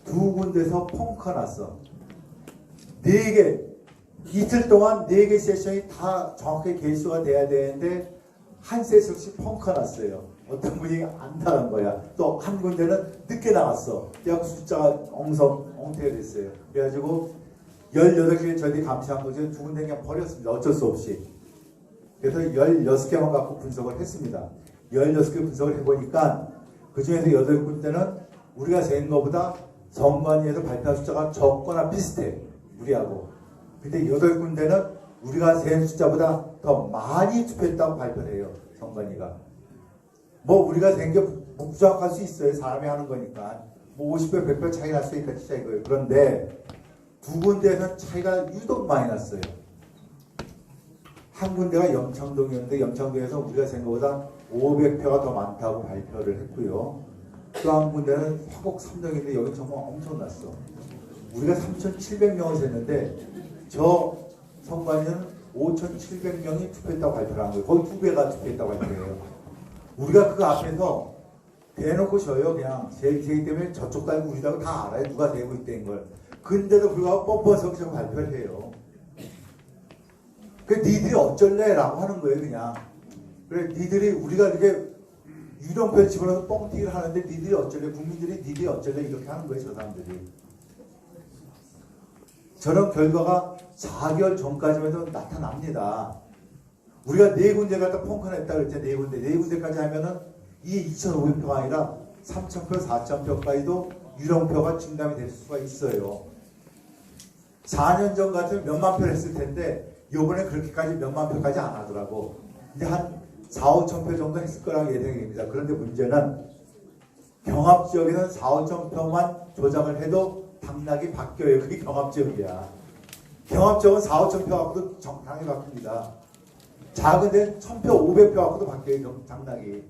2군데서 펑크가 났어. 4개. 이틀 동안 4개 세션이 다 정확하게 개수가 돼야 되는데 한 세션씩 펑크가 났어요. 어떤 분이 안 나간 거야. 또 한 군데는 늦게 나왔어. 그래갖고 숫자가 엉태가 됐어요. 그래가지고 18개 저희들이 감시한 거 중에 2군데 그냥 버렸습니다. 어쩔 수 없이. 그래서 16개만 갖고 분석을 했습니다. 16개 분석을 해보니까 그 중에서 8군데는 우리가 센 거보다 선관위에서 발표한 숫자가 적거나 비슷해. 우리하고. 근데 8군데는 우리가 센 숫자보다 더 많이 투표했다고 발표를 해요. 선관위가. 뭐 우리가 센 게 부정할 수 있어요. 사람이 하는 거니까. 뭐 50배, 100배 차이 날 수 있다 진짜 이거예요. 그런데 2군데에는 차이가 유독 많이 났어요. 한 군데가 염창동이었는데 염창동에서 우리가 생각보다 500표가 더 많다고 발표를 했고요. 또 한 군데는 화곡 3동인데 여기 정말 엄청났어. 우리가 3,700명을 셌는데 저 선관위는 5,700명이 투표했다고 발표를 한 거예요. 거의 2배가 투표했다고 발표해요. 우리가 그 앞에서 대놓고 져요. 그냥 세기 때문에 저쪽 달고 우리 달고 다 알아요. 누가 되고 있다는 걸. 근데도 불구하고 뻔뻔스럽게 발표를 해요. 그 니들이 어쩔래? 라고 하는 거예요. 그냥. 그래 니들이 우리가 이렇게 유령표에 집어넣어서 뻥튀기를 하는데 니들이 어쩔래? 국민들이 니들이 어쩔래? 이렇게 하는 거예요. 저 사람들이. 저런 결과가 4개월 전까지만 해도 나타납니다. 우리가 4군데 갖다 펑크 냈다 그랬죠. 4군데까지 하면은 이게 2,500표가 아니라 3,000표, 4,000표까지도 유령표가 증감이 될 수가 있어요. 4년 전 같으면 몇만 표를 했을 텐데 요번에 그렇게까지 몇만 표까지 안 하더라고. 이제 한 4, 5천 표 정도 했을 거라고 예상이 됩니다. 그런데 문제는 경합지역에는 4, 5천 표만 조작을 해도 당락이 바뀌어요. 그게 경합지역이야. 경합지역은 4, 5천 표 갖고도 당락이 바뀝니다. 작은 데는 1000표, 500표 갖고도 바뀌어요. 당락이.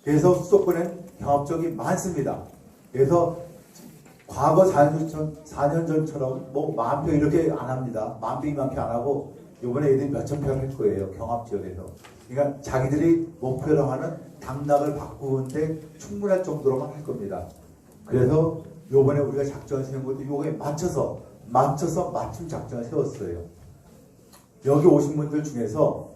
그래서 수도권엔 경합지역이 많습니다. 그래서 과거 4년 전처럼 뭐 10,000표 이렇게 안 합니다. 10,000표, 20,000표 안 하고 이번에 애들이 몇천 표를 할 거예요. 경합지역에서. 그러니까 자기들이 목표로 하는 당락을 바꾸는데 충분할 정도로만 할 겁니다. 그래서 이번에 우리가 작전을 세운 것도 이거에 맞춰서 맞춤 작전을 세웠어요. 여기 오신 분들 중에서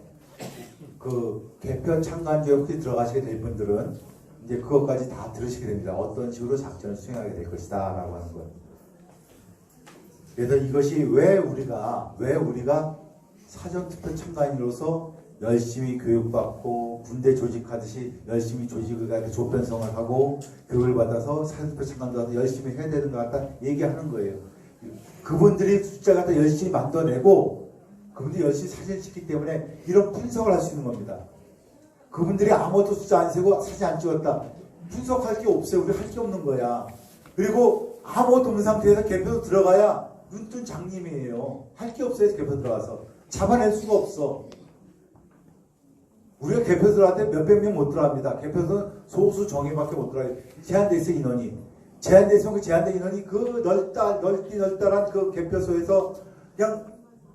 그 개편 참관주에 혹시 들어가시게 될 분들은 이제 그것까지 다 들으시게 됩니다. 어떤 식으로 작전을 수행하게 될 것이다 라고 하는 거예요. 그래서 이것이 왜 우리가 사전투표 참관인으로서 열심히 교육받고 군대 조직하듯이 열심히 조직을 가지고 조편성을 하고 교육을 받아서 사전투표 참관도 와서 열심히 해야 되는 것 같다 얘기하는 거예요. 그분들이 숫자 갖다 열심히 만들어내고 그분들이 열심히 사진 찍기 때문에 이런 분석을 할 수 있는 겁니다. 그분들이 아무것도 숫자 안 세고 사진 안 찍었다. 분석할 게 없어요. 우리 할 게 없는 거야. 그리고 아무것도 없는 상태에서 개표 들어가야 눈뜬 장님이에요. 할 게 없어요. 개표 들어가서. 잡아낼 수가 없어. 우리가 개표소한테 몇백 명 못 들어갑니다. 개표소는 소수 정예밖에 못 들어가요. 제한돼 있어 인원이. 제한돼 있으면 그 제한된 인원이 그 넓다란 그 개표소에서 그냥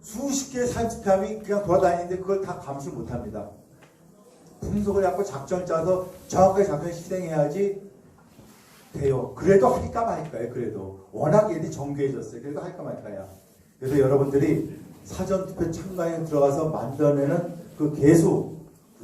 수십 개의 사진함이 그냥 돌아다니는데 그걸 다 감시 못 합니다. 분석을 해갖고 작전을 짜서 정확하게 작전을 실행해야지 돼요. 그래도 할까 말까요. 그래도 워낙 얘들이 정교해졌어요. 그래도 할까 말까야. 그래서 여러분들이 사전투표 참가에 들어가서 만들어내는 그 개수,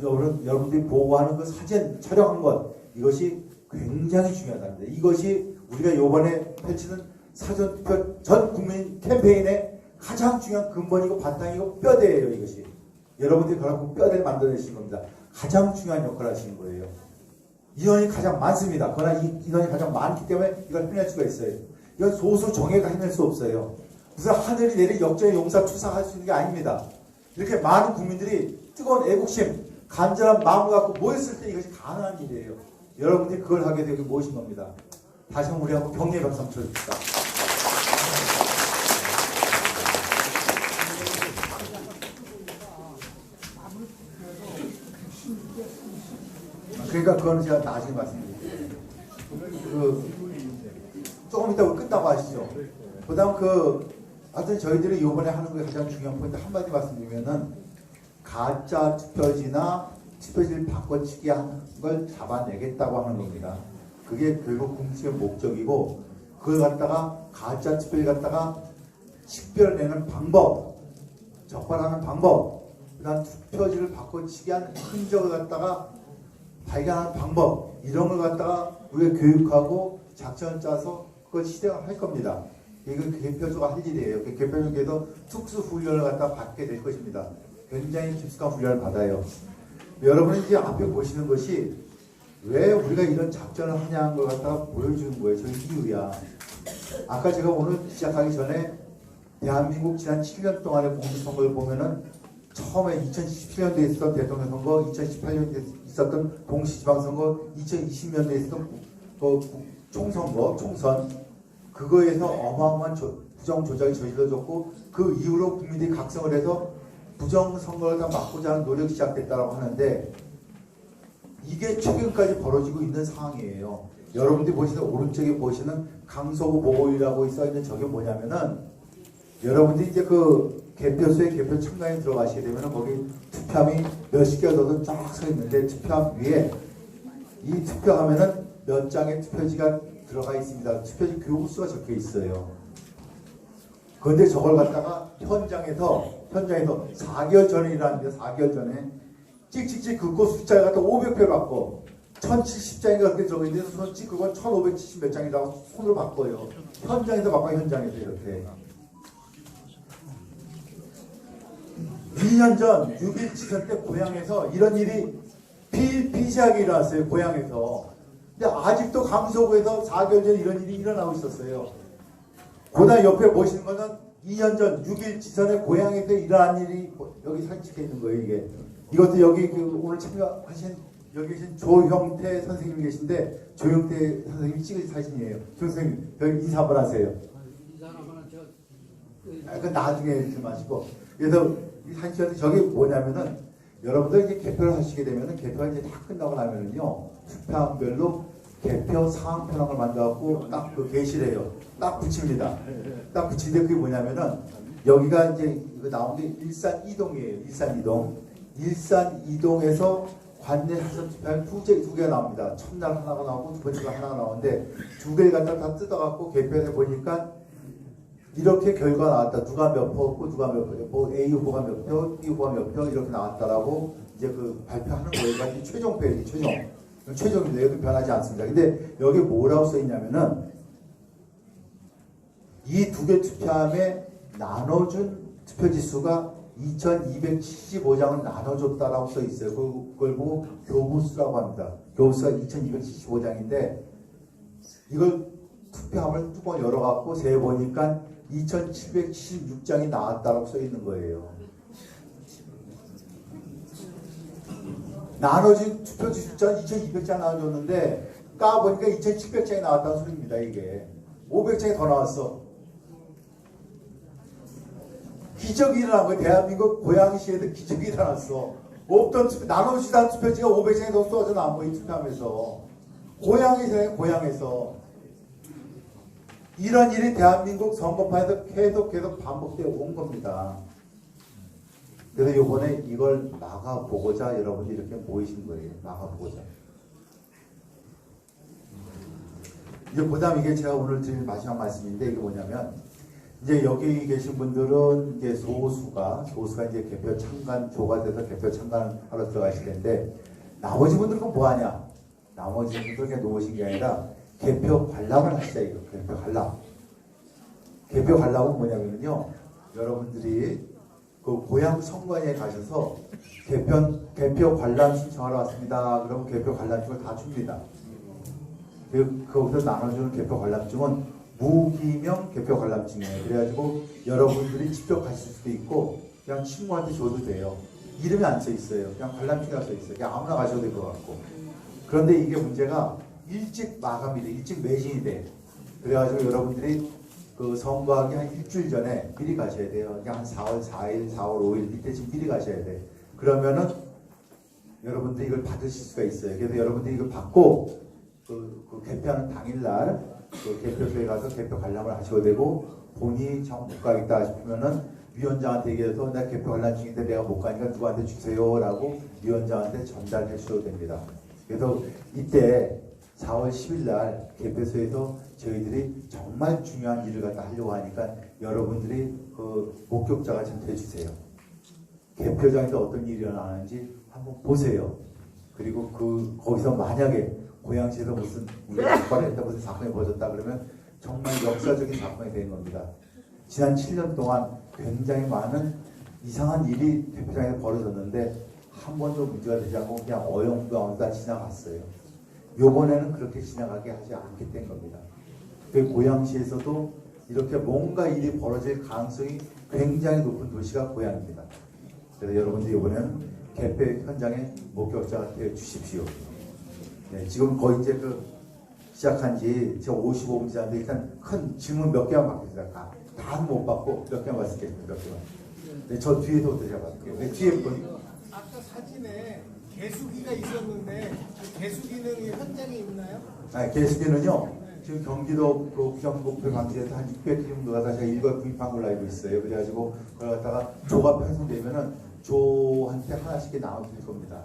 여러분들이 보고하는 그 사진 촬영한 것, 이것이 굉장히 중요하답니다. 이것이 우리가 이번에 펼치는 사전투표 전 국민 캠페인의 가장 중요한 근본이고 바탕이고 뼈대예요. 이것이 여러분들이 그렇고 뼈대를 만들어내신 겁니다. 가장 중요한 역할을 하시는 거예요. 인원이 가장 많습니다. 그러나 이 인원이 가장 많기 때문에 이걸 해낼 수가 있어요. 이건 소수 정예가 해낼 수 없어요. 무슨 하늘이 내린 역전의 용사 투사할 수 있는 게 아닙니다. 이렇게 많은 국민들이 뜨거운 애국심, 간절한 마음을 갖고 모였을 때 이것이 가능한 일이에요. 여러분들이 그걸 하게 되고 모신 겁니다. 다시 한번 우리 한번 격려의 박수 한번 쳐줍시다. 그러니까 그거는 제가 나중에 말씀드릴게요. 조금 이따 우리 끝나고 하시죠. 그 다음 하여튼 저희들이 이번에 하는 게 가장 중요한 포인트 한마디 말씀드리면은 가짜 투표지나 투표지를 바꿔치기 하는 걸 잡아내겠다고 하는 겁니다. 그게 결국 공식의 목적이고 그걸 갖다가 가짜 투표지 갖다가 식별내는 방법, 적발하는 방법, 그 다음 투표지를 바꿔치기 한 흔적을 갖다가 발견하는 방법, 이런 걸 갖다가 우리가 교육하고 작전을 짜서 그걸 실행을 할 겁니다. 이건 개표소가 할 일이에요. 개표소에도 특수 훈련을 갖다 받게 될 것입니다. 굉장히 깊숙한 훈련을 받아요. 여러분이 이제 앞에 보시는 것이 왜 우리가 이런 작전을 하냐는 걸 갖다가 보여주는 거예요. 저 이유야. 아까 제가 오늘 시작하기 전에 대한민국 지난 7년 동안의 공직선거를 보면은 처음에 2017년도에 있었던 대통령 선거, 2018년도에 있었던 동시지방선거, 2020년도에 있었던 총선거, 총선, 그거에서 어마어마한 부정조작이 저질러졌고 그 이후로 국민들이 각성을 해서 부정선거를 다 막고자 하는 노력이 시작됐다고 하는데 이게 최근까지 벌어지고 있는 상황이에요. 여러분들이 보시는 오른쪽에 보시는 강서구 보고이라고 써있는 저게 뭐냐면은 여러분들이 이제 개표소에 개표 참가에 들어가시게 되면은 거기 투표함이 몇십 개가 쫙 서 있는데 투표함 위에 이 투표하면은 몇 장의 투표지가 들어가 있습니다. 투표지 교부수가 적혀 있어요. 그런데 저걸 갖다가 현장에서 4개월 전에 일어났는데 4개월 전에 찍찍찍 긋고 숫자를 갖다 500표 바꿔 1070장인가 그렇게 적어있는데 손을 찍 그건 1570 몇 장이라고 손으로 바꿔요. 현장에서 바꿔요. 현장에서 이렇게 2년 전 6.1 지선 때 고향에서 이런 일이 비일비재하게 일어났어요. 고향에서. 근데 아직도 강서구에서 4개월 전에 이런 일이 일어나고 있었어요. 그다음 옆에 보시는 거는 2년 전 6.1 지선의 고향에서 일어난 일이 여기 사진 찍혀 있는 거예요. 이게 이것도 여기 오늘 참여하신 여기 계신 조형태 선생님이 계신데 조형태 선생님이 찍은 사진이에요. 조 선생님 여기 인사 한번 하세요. 그 나중에 좀 하시고 그래서 이 사진이 저게 뭐냐면은 여러분들 이제 개표를 하시게 되면은 개표가 이제 다 끝나고 나면은요 투표함별로 개표 상황 편향을 만들어갖고 딱 게시래요. 딱 붙입니다. 딱 붙이는데 그게 뭐냐면은 여기가 이제 이거 나온 게 일산 이동이에요. 일산 이동. 일산 이동에서 관내 사전 투표함 두 개가 나옵니다. 첫날 하나가 나오고 두 번째 날 하나가 나오는데 두 개를 갖다 다 뜯어갖고 개표해 보니까 이렇게 결과가 나왔다. 누가 몇 표였고 누가 몇 표, 뭐 A 후보가 몇 표, B 후보가 몇 표 이렇게 나왔다라고 이제 발표하는 거예요. 이게 최종표예요. 최종입니다. 여기 변하지 않습니다. 근데 여기 뭐라고 써 있냐면은 이 두 개 투표함에 나눠준 투표지 수가 2275장을 나눠줬다라고 써 있어요. 그걸 보고 교부수라고 합니다. 교부수가 2275장인데 이걸 투표함을 뚜껑 열어갖고 세보니까 2776장이 나왔다라고 써 있는 거예요. 나눠진 투표지 숫자는 2200장 나눠줬는데 까보니까 2700장이 나왔다는 소리입니다. 이게 500장이 더 나왔어. 기적이 일어난 거예요. 대한민국 고양시에도 기적이 일어났어. 없던 투표, 나눠주던 투표지가 500장이 더 쏟아져 나온 거예요. 투표하면서. 고향에서 고향에서. 이런 일이 대한민국 선거판에서 계속 반복되어 온 겁니다. 그래서 이번에 이걸 막아보고자 여러분들이 이렇게 모이신 거예요. 막아보고자. 이제 그다음 이게 제가 오늘 드릴 마지막 말씀인데 이게 뭐냐면 이제 여기 계신 분들은 이제 소수가 이제 개표 참관조가 돼서 개표 참관하러 들어가실 텐데 나머지 분들은 뭐 하냐? 나머지 분들은 그냥 놓으신 게 아니라 개표 관람을 하시자 이거. 개표 관람. 개표 관람은 뭐냐면요. 여러분들이 그 고향 선관위에 가셔서 개표 관람 신청하러 왔습니다. 그러면 개표 관람증을 다 줍니다. 거기서 나눠주는 개표 관람증은 무기명 개표 관람증이에요. 그래가지고 여러분들이 직접 가실 수도 있고 그냥 친구한테 줘도 돼요. 이름이 안 써 있어요. 그냥 관람증이 써 있어요. 그냥 아무나 가셔도 될 것 같고. 그런데 이게 문제가 일찍 마감이 돼. 일찍 매진이 돼. 그래가지고 여러분들이 그 선거하기 한 일주일 전에 미리 가셔야 돼요. 그냥 한 4월 4일, 4월 5일 이때쯤 미리 가셔야 돼. 그러면은 여러분들이 이걸 받으실 수가 있어요. 그래서 여러분들이 이걸 받고 그 개표하는 당일날 그 개표소에 가서 개표 관람을 하셔도 되고 본인이 정 못 가겠다 싶으면은 위원장한테 얘기해서 나 개표 관람증인데 내가 못 가니까 누구한테 주세요라고 위원장한테 전달해 주셔도 됩니다. 그래서 이때 4월 10일 날 개표소에서 저희들이 정말 중요한 일을 갖다 하려고 하니까 여러분들이 그 목격자가 좀 돼주세요. 개표장에서 어떤 일이 일어나는지 한번 보세요. 그리고 거기서 만약에 고양시에서 무슨 사건을 했다, 무슨 사건이 벌어졌다 그러면 정말 역사적인 사건이 된 겁니다. 지난 7년 동안 굉장히 많은 이상한 일이 개표장에서 벌어졌는데 한 번도 문제가 되지 않고 그냥 어영부영하다 지나갔어요. 요번에는 그렇게 지나가게 하지 않게 된 겁니다. 그 고양시에서도 이렇게 뭔가 일이 벌어질 가능성이 굉장히 높은 도시가 고양입니다. 그래서 여러분들 이번에는 개표 현장에 목격자가 되어 주십시오. 네, 지금 거의 이제 시작한 지 제가 55분 지났는데 일단 큰 질문 몇 개만 받겠습니다. 다 못 받고 몇 개만 받겠습니다. 몇 개만. 네, 저 뒤에서부터 제가 받을게요. 네, 뒤에 분. 아까 사진에 개수기가 있었는데 그 개수기는 현장에 있나요? 아, 개수기는요. 지금 경기도 부정목표 방지에서 한 600개 정도가 다 제가 일괄 구입한 걸로 알고 있어요. 그래가지고 그걸 갖다가 조가 편성되면은 조한테 하나씩 나눠드릴 겁니다.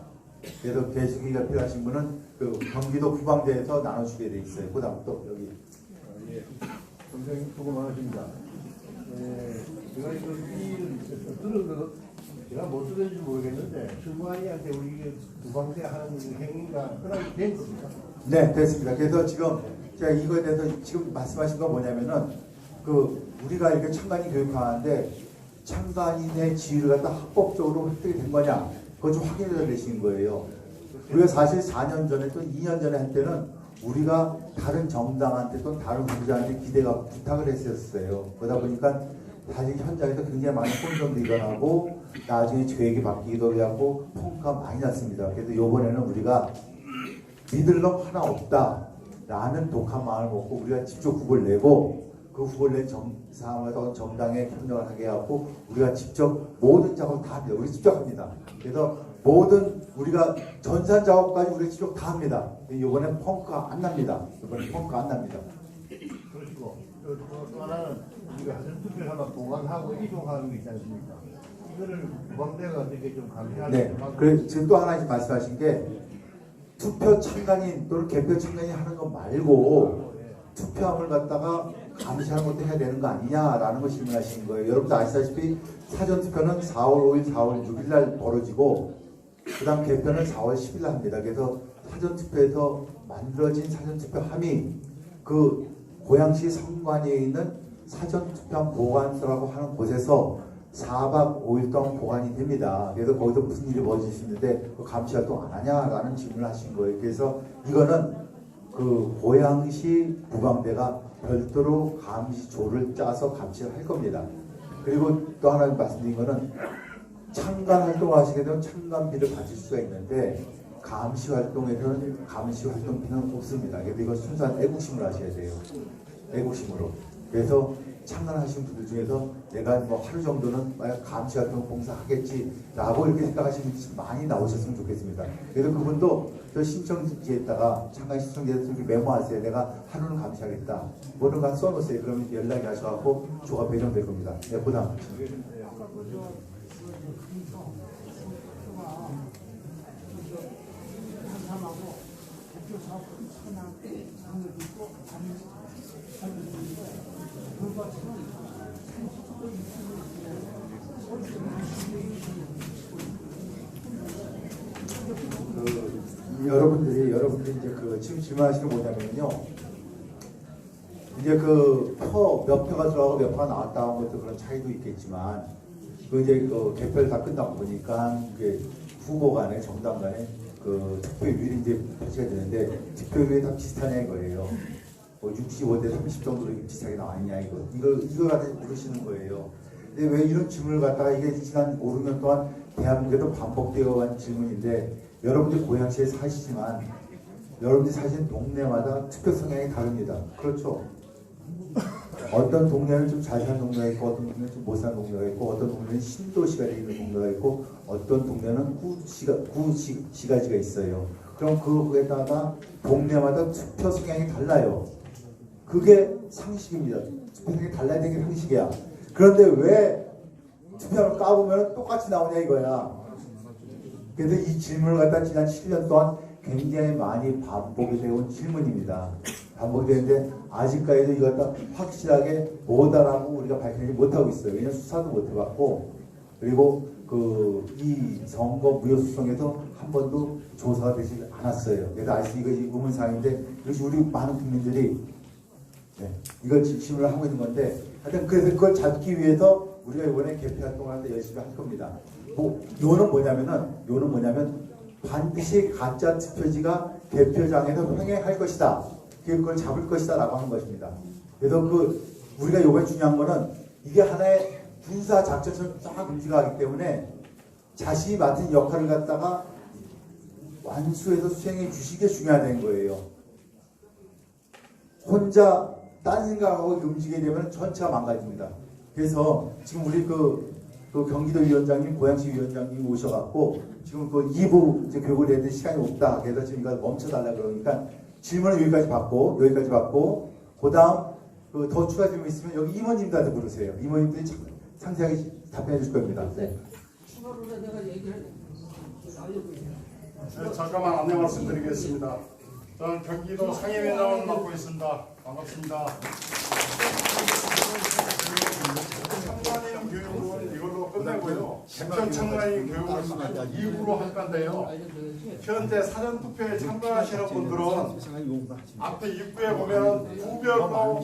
그래서 개수기가 필요하신 분은 그 경기도 구방대에서 나눠주게 돼 있어요. 그 다음 또 여기. 예, 선생님 수고 많으십니다. 제가 이거 들어서 제가 못 들었는지 모르겠는데 승관이한테 우리 구방대 하는 행위가 허락이 된 겁니다. 네, 됐습니다. 그래서 지금 제가 이거에 대해서 지금 말씀하신 건 뭐냐면은 우리가 이렇게 참관인 교육하는데 참관인의 지위를 갖다 합법적으로 획득이 된 거냐 그거 좀 확인해 주시는 거예요. 우리가 사실 4년 전에 또 2년 전에 할 때는 우리가 다른 정당한테 또 다른 후보자한테 기대가 부탁을 했었어요. 그러다 보니까 사실 현장에서 굉장히 많은 혼선도 일어나고 나중에 계획이 바뀌기도 하고 펑크가 많이 났습니다. 그래서 이번에는 우리가 믿을 놈 하나 없다 라는 독한 마음을 먹고 우리가 직접 후보를 내고 그 후보를 낸 상황에서 정당에 협력을 하게 하고 우리가 직접 모든 작업을 다 합니다. 우리 직접 합니다. 그래서 모든 우리가 전산 작업까지 우리가 직접 다 합니다. 이번엔 펑크가 안 납니다. 이번엔 펑크가 안 납니다. 그렇고 또 하나는 우리가 사전투표를 하나 보관하고 이동하는 게 있지 않습니까? 이거를 구방대가 어떻게 좀 감시하는 네. 그래서 지금 또 하나 말씀하신 게 투표 참관인 또는 개표 참관인 하는 거 말고 투표함을 갖다가 감시하는 것도 해야 되는 거 아니냐라는 거 질문하시는 거예요. 여러분도 아시다시피 사전투표는 4월 5일, 4월 6일 날 벌어지고 그 다음 개표는 4월 10일 날 합니다. 그래서 사전투표에서 만들어진 사전투표함이 그 고양시 선관위에 있는 사전투표함 보관소라고 하는 곳에서 4박 5일 동안 보관이 됩니다. 그래서 거기서 무슨 일이 벌어질 수 있는데 그 감시 활동 안 하냐라는 질문을 하신 거예요. 그래서 이거는 그 고양시 구방대가 별도로 감시조를 짜서 감시를 할 겁니다. 그리고 또 하나 말씀드린 거는 참관 활동을 하시게 되면 참관비를 받을 수가 있는데 감시 활동에서는 감시 활동비는 없습니다. 그래서 이거 순수한 애국심을 하셔야 돼요. 애국심으로. 그래서 참관하신 분들 중에서 내가 뭐 하루 정도는 만약 감시 같은 거 봉사하겠지라고 이렇게 생각하시는 분들이 많이 나오셨으면 좋겠습니다. 그래서 그분도 저 신청지에다가 참관 신청지에서 이렇게 메모하세요. 내가 하루는 감시하겠다. 뭐는 가 써놓으세요. 그러면 연락이 하셔갖고 조가 배정될 겁니다. 네, 보다. 여러분들이 이제 그 지금 질문하시는 게 뭐냐면요. 이제 그 몇 표가 들어가고 몇 표가 나왔다 하는 것도 그런 차이도 있겠지만, 그 이제 그 개표를 다 끝나고 보니까 그게 후보 간에 정당 간에 그 투표율이 이제 표시가 되는데 투표율이 다 비슷하냐 이거예요. 뭐 65대 30 정도로 비슷하게 나왔냐 이걸 갖다 물으시는 거예요. 근데 왜 이런 질문을 갖다가 이게 지난 5, 6년 동안 대한민국에도 반복되어 간 질문인데, 여러분들 고양시에 사시지만 여러분들이 사시는 동네마다 투표 성향이 다릅니다. 그렇죠? 어떤 동네는 좀 잘 사는 동네가 있고, 어떤 동네는 좀 못 사는 동네가 있고, 어떤 동네는 신도시가 되어 있는 동네가 있고, 어떤 동네는 구시가지가 있어요. 그럼 그거에다가 동네마다 투표 성향이 달라요. 그게 상식입니다. 투표 성향이 달라야 되는 게 상식이야. 그런데 왜 투표를 까보면 똑같이 나오냐 이거야. 그래서 이 질문을 갖다 지난 7년 동안 굉장히 많이 반복이 되어온 질문입니다. 반복이 되는데 아직까지도 이걸 갖다 확실하게 뭐다라고 우리가 밝히지 못하고 있어요. 왜냐하면 수사도 못 해봤고, 그리고 이 선거 무효수성에도 한 번도 조사가 되지 않았어요. 그래서 아직 이것이 의문사항인데, 이것이 우리 많은 국민들이 이걸 질문을 하고 있는 건데, 하여튼 그래서 그걸 잡기 위해서 우리가 이번에 개표 활동을 할 때 열심히 할 겁니다. 요는 뭐냐면 반드시 가짜 투표지가 개표장에서 횡행할 것이다. 그걸 잡을 것이다 라고 하는 것입니다. 그래서 우리가 이번에 중요한 거는 이게 하나의 군사 작전처럼 쫙 움직여가기 때문에 자신이 맡은 역할을 갖다가 완수해서 수행해 주시게 중요하다는 거예요. 혼자 딴 생각하고 움직이게 되면 전체가 망가집니다. 그래서 지금 우리 그 경기도 위원장님, 고양시 위원장님 오셔갖고 지금 그 2부 이제 교육을 해야 될 시간이 없다. 그래서 지금 이거 멈춰달라 그러니까 질문을 여기까지 받고, 그 다음 더 추가 질문 있으면 여기 임원님들한테 물으세요. 임원님들이 상세하게 답변해 줄 겁니다. 네. 네, 잠깐만 안내 말씀드리겠습니다. 저는 경기도 상임위원장을 맡고 있습니다. 반갑습니다. 참관인 교육은 이걸로 끝내고요. 개편 참관인 교육을 2부로 할 건데요. 현재 사전투표에 참가하시는 분들은 앞에 입구에 보면 구별로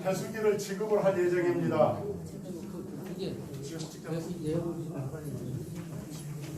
개수기를 지급을 할 예정입니다.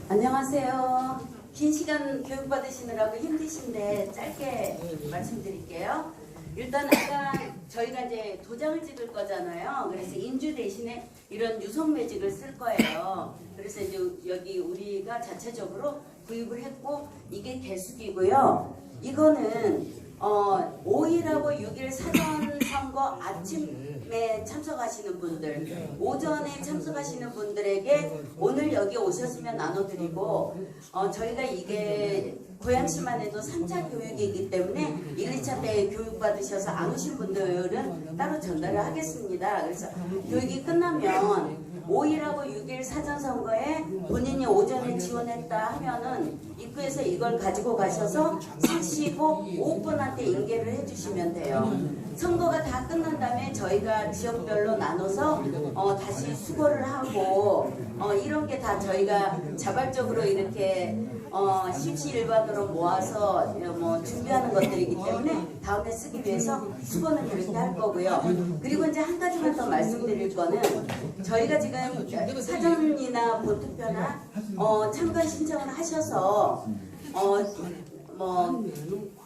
안녕하세요. 긴 시간 교육받으시느라고 힘드신데 짧게 말씀드릴게요. 일단 아까 저희가 이제 도장을 찍을 거잖아요. 그래서 인주 대신에 이런 유성 매직을 쓸 거예요. 그래서 이제 여기 우리가 자체적으로 구입을 했고, 이게 개수기고요. 이거는 5일하고 6일 사전 선거 아침에 참석하시는 분들, 오전에 참석하시는 분들에게 오늘 여기 오셨으면 나눠드리고, 저희가 이게 고양시만 해도 3차 교육이기 때문에 1, 2차 때 교육받으셔서 안 오신 분들은 따로 전달을 하겠습니다. 그래서 교육이 끝나면 5일하고 6일 사전선거에 본인이 오전에 지원했다 하면은 입구에서 이걸 가지고 가셔서 쓰시고 5분한테 인계를 해주시면 돼요. 선거가 다 끝난 다음에 저희가 지역별로 나눠서 다시 수거를 하고 이런 게 다 저희가 자발적으로 이렇게 십시일반으로 모아서 준비하는 것들이기 때문에 다음에 쓰기 위해서 수거는 그렇게 할 거고요. 그리고 이제 한 가지만 더 말씀드릴 거는, 저희가 지금 사전이나 본투표나 참관 신청을 하셔서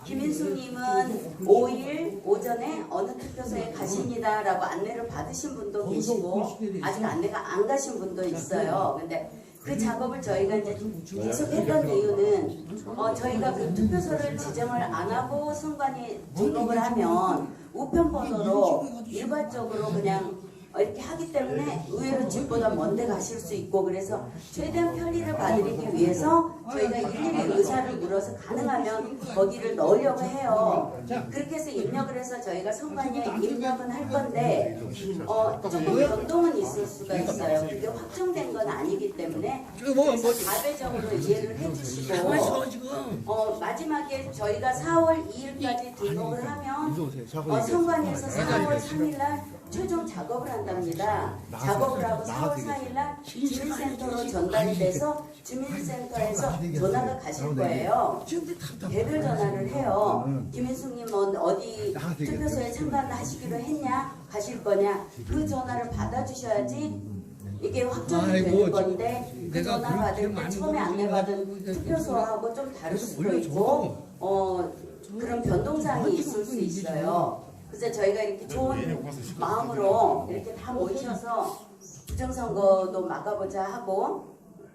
김인수님은 5일 오전에 어느 투표소에 가십니다라고 안내를 받으신 분도 계시고 아직 안내가 안 가신 분도 있어요. 근데 그 작업을 저희가 이제 계속 했던 이유는 저희가 그 투표소를 지정을 안 하고 선관위 등록을 하면 우편 번호로 일괄적으로 그냥 이렇게 하기 때문에 의외로 집보다 먼데 가실 수 있고, 그래서 최대한 편리를 봐드리기 위해서 저희가 일일이 의사를 물어서 가능하면 거기를 넣으려고 해요. 그렇게 해서 입력을 해서 저희가 선관위에 입력은 할 건데 조금 변동은 있을 수가 있어요. 그게 확정된 건 아니기 때문에 그래서 자배적으로 이해를 해주시고 마지막에 저희가 4월 2일까지 등록을 하면 선관위에서 4월 3일날 최종 작업을 한답니다. 작업을 하고 4월 4일날 주민센터로 전달이 돼서 주민센터에서 전화가 가실 거예요. 개별 전화를 해요. 김인숙님 어디 투표소에 참관하시기로 했냐? 가실 거냐? 그 전화를 받아주셔야지 이게 확정이 되는 건데, 그 전화 받을 때 처음에 안내받은 투표소하고 좀 다를 수도 있고 그런 변동사항이 있을 수 있어요. 그래서 저희가 이렇게 좋은 마음으로 이렇게 다 모이셔서 부정선거도 막아보자 하고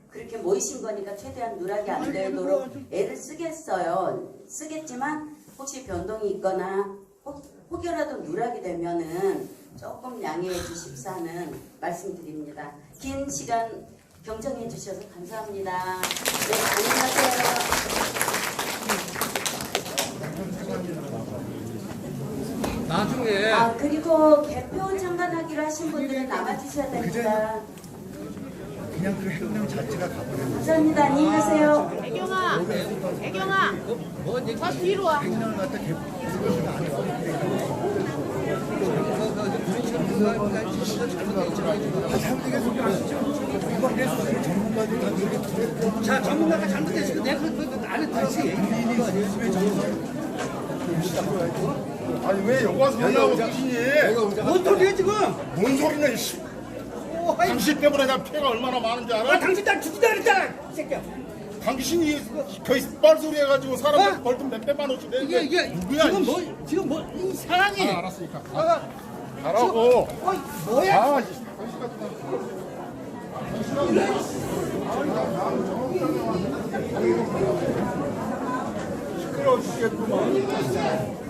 그렇게 모이신 거니까 최대한 누락이 안 되도록 애를 쓰겠지만 혹시 변동이 있거나 혹여라도 누락이 되면은 조금 양해해 주십사는 말씀드립니다. 긴 시간 경청해 주셔서 감사합니다. 네, 안녕하세요. 나중에 그리고 개표 참관하기로 하신 분들은 남아주셔야 됩니다. 그냥 그 행령 자체가 가버려요. 감사합니다. 안녕히 가세요. 애경아, 저 뒤로 와. 행령을 갖다 개표가 자, 전문가가 잘못했으니까 내가 그 안에 들어서 얘기하는 거 아니에요? 아니 왜 여기 와서 하냐고 당신이. 뭔 소리야 지금? 뭔 소리냐 이 씨. 당신 때문에 나 피해가 얼마나 많은지 알아? 당신 날 죽이자 그랬잖아, 이 새끼야. 당신이 거의 뻘소리 해가지고 사람 벌금 몇백만 원씩 내는데 이게 누구야? 지금 뭐 이 상황이 알았으니까 가라고. 뭐야? 아, 시끄러워 죽겠구만.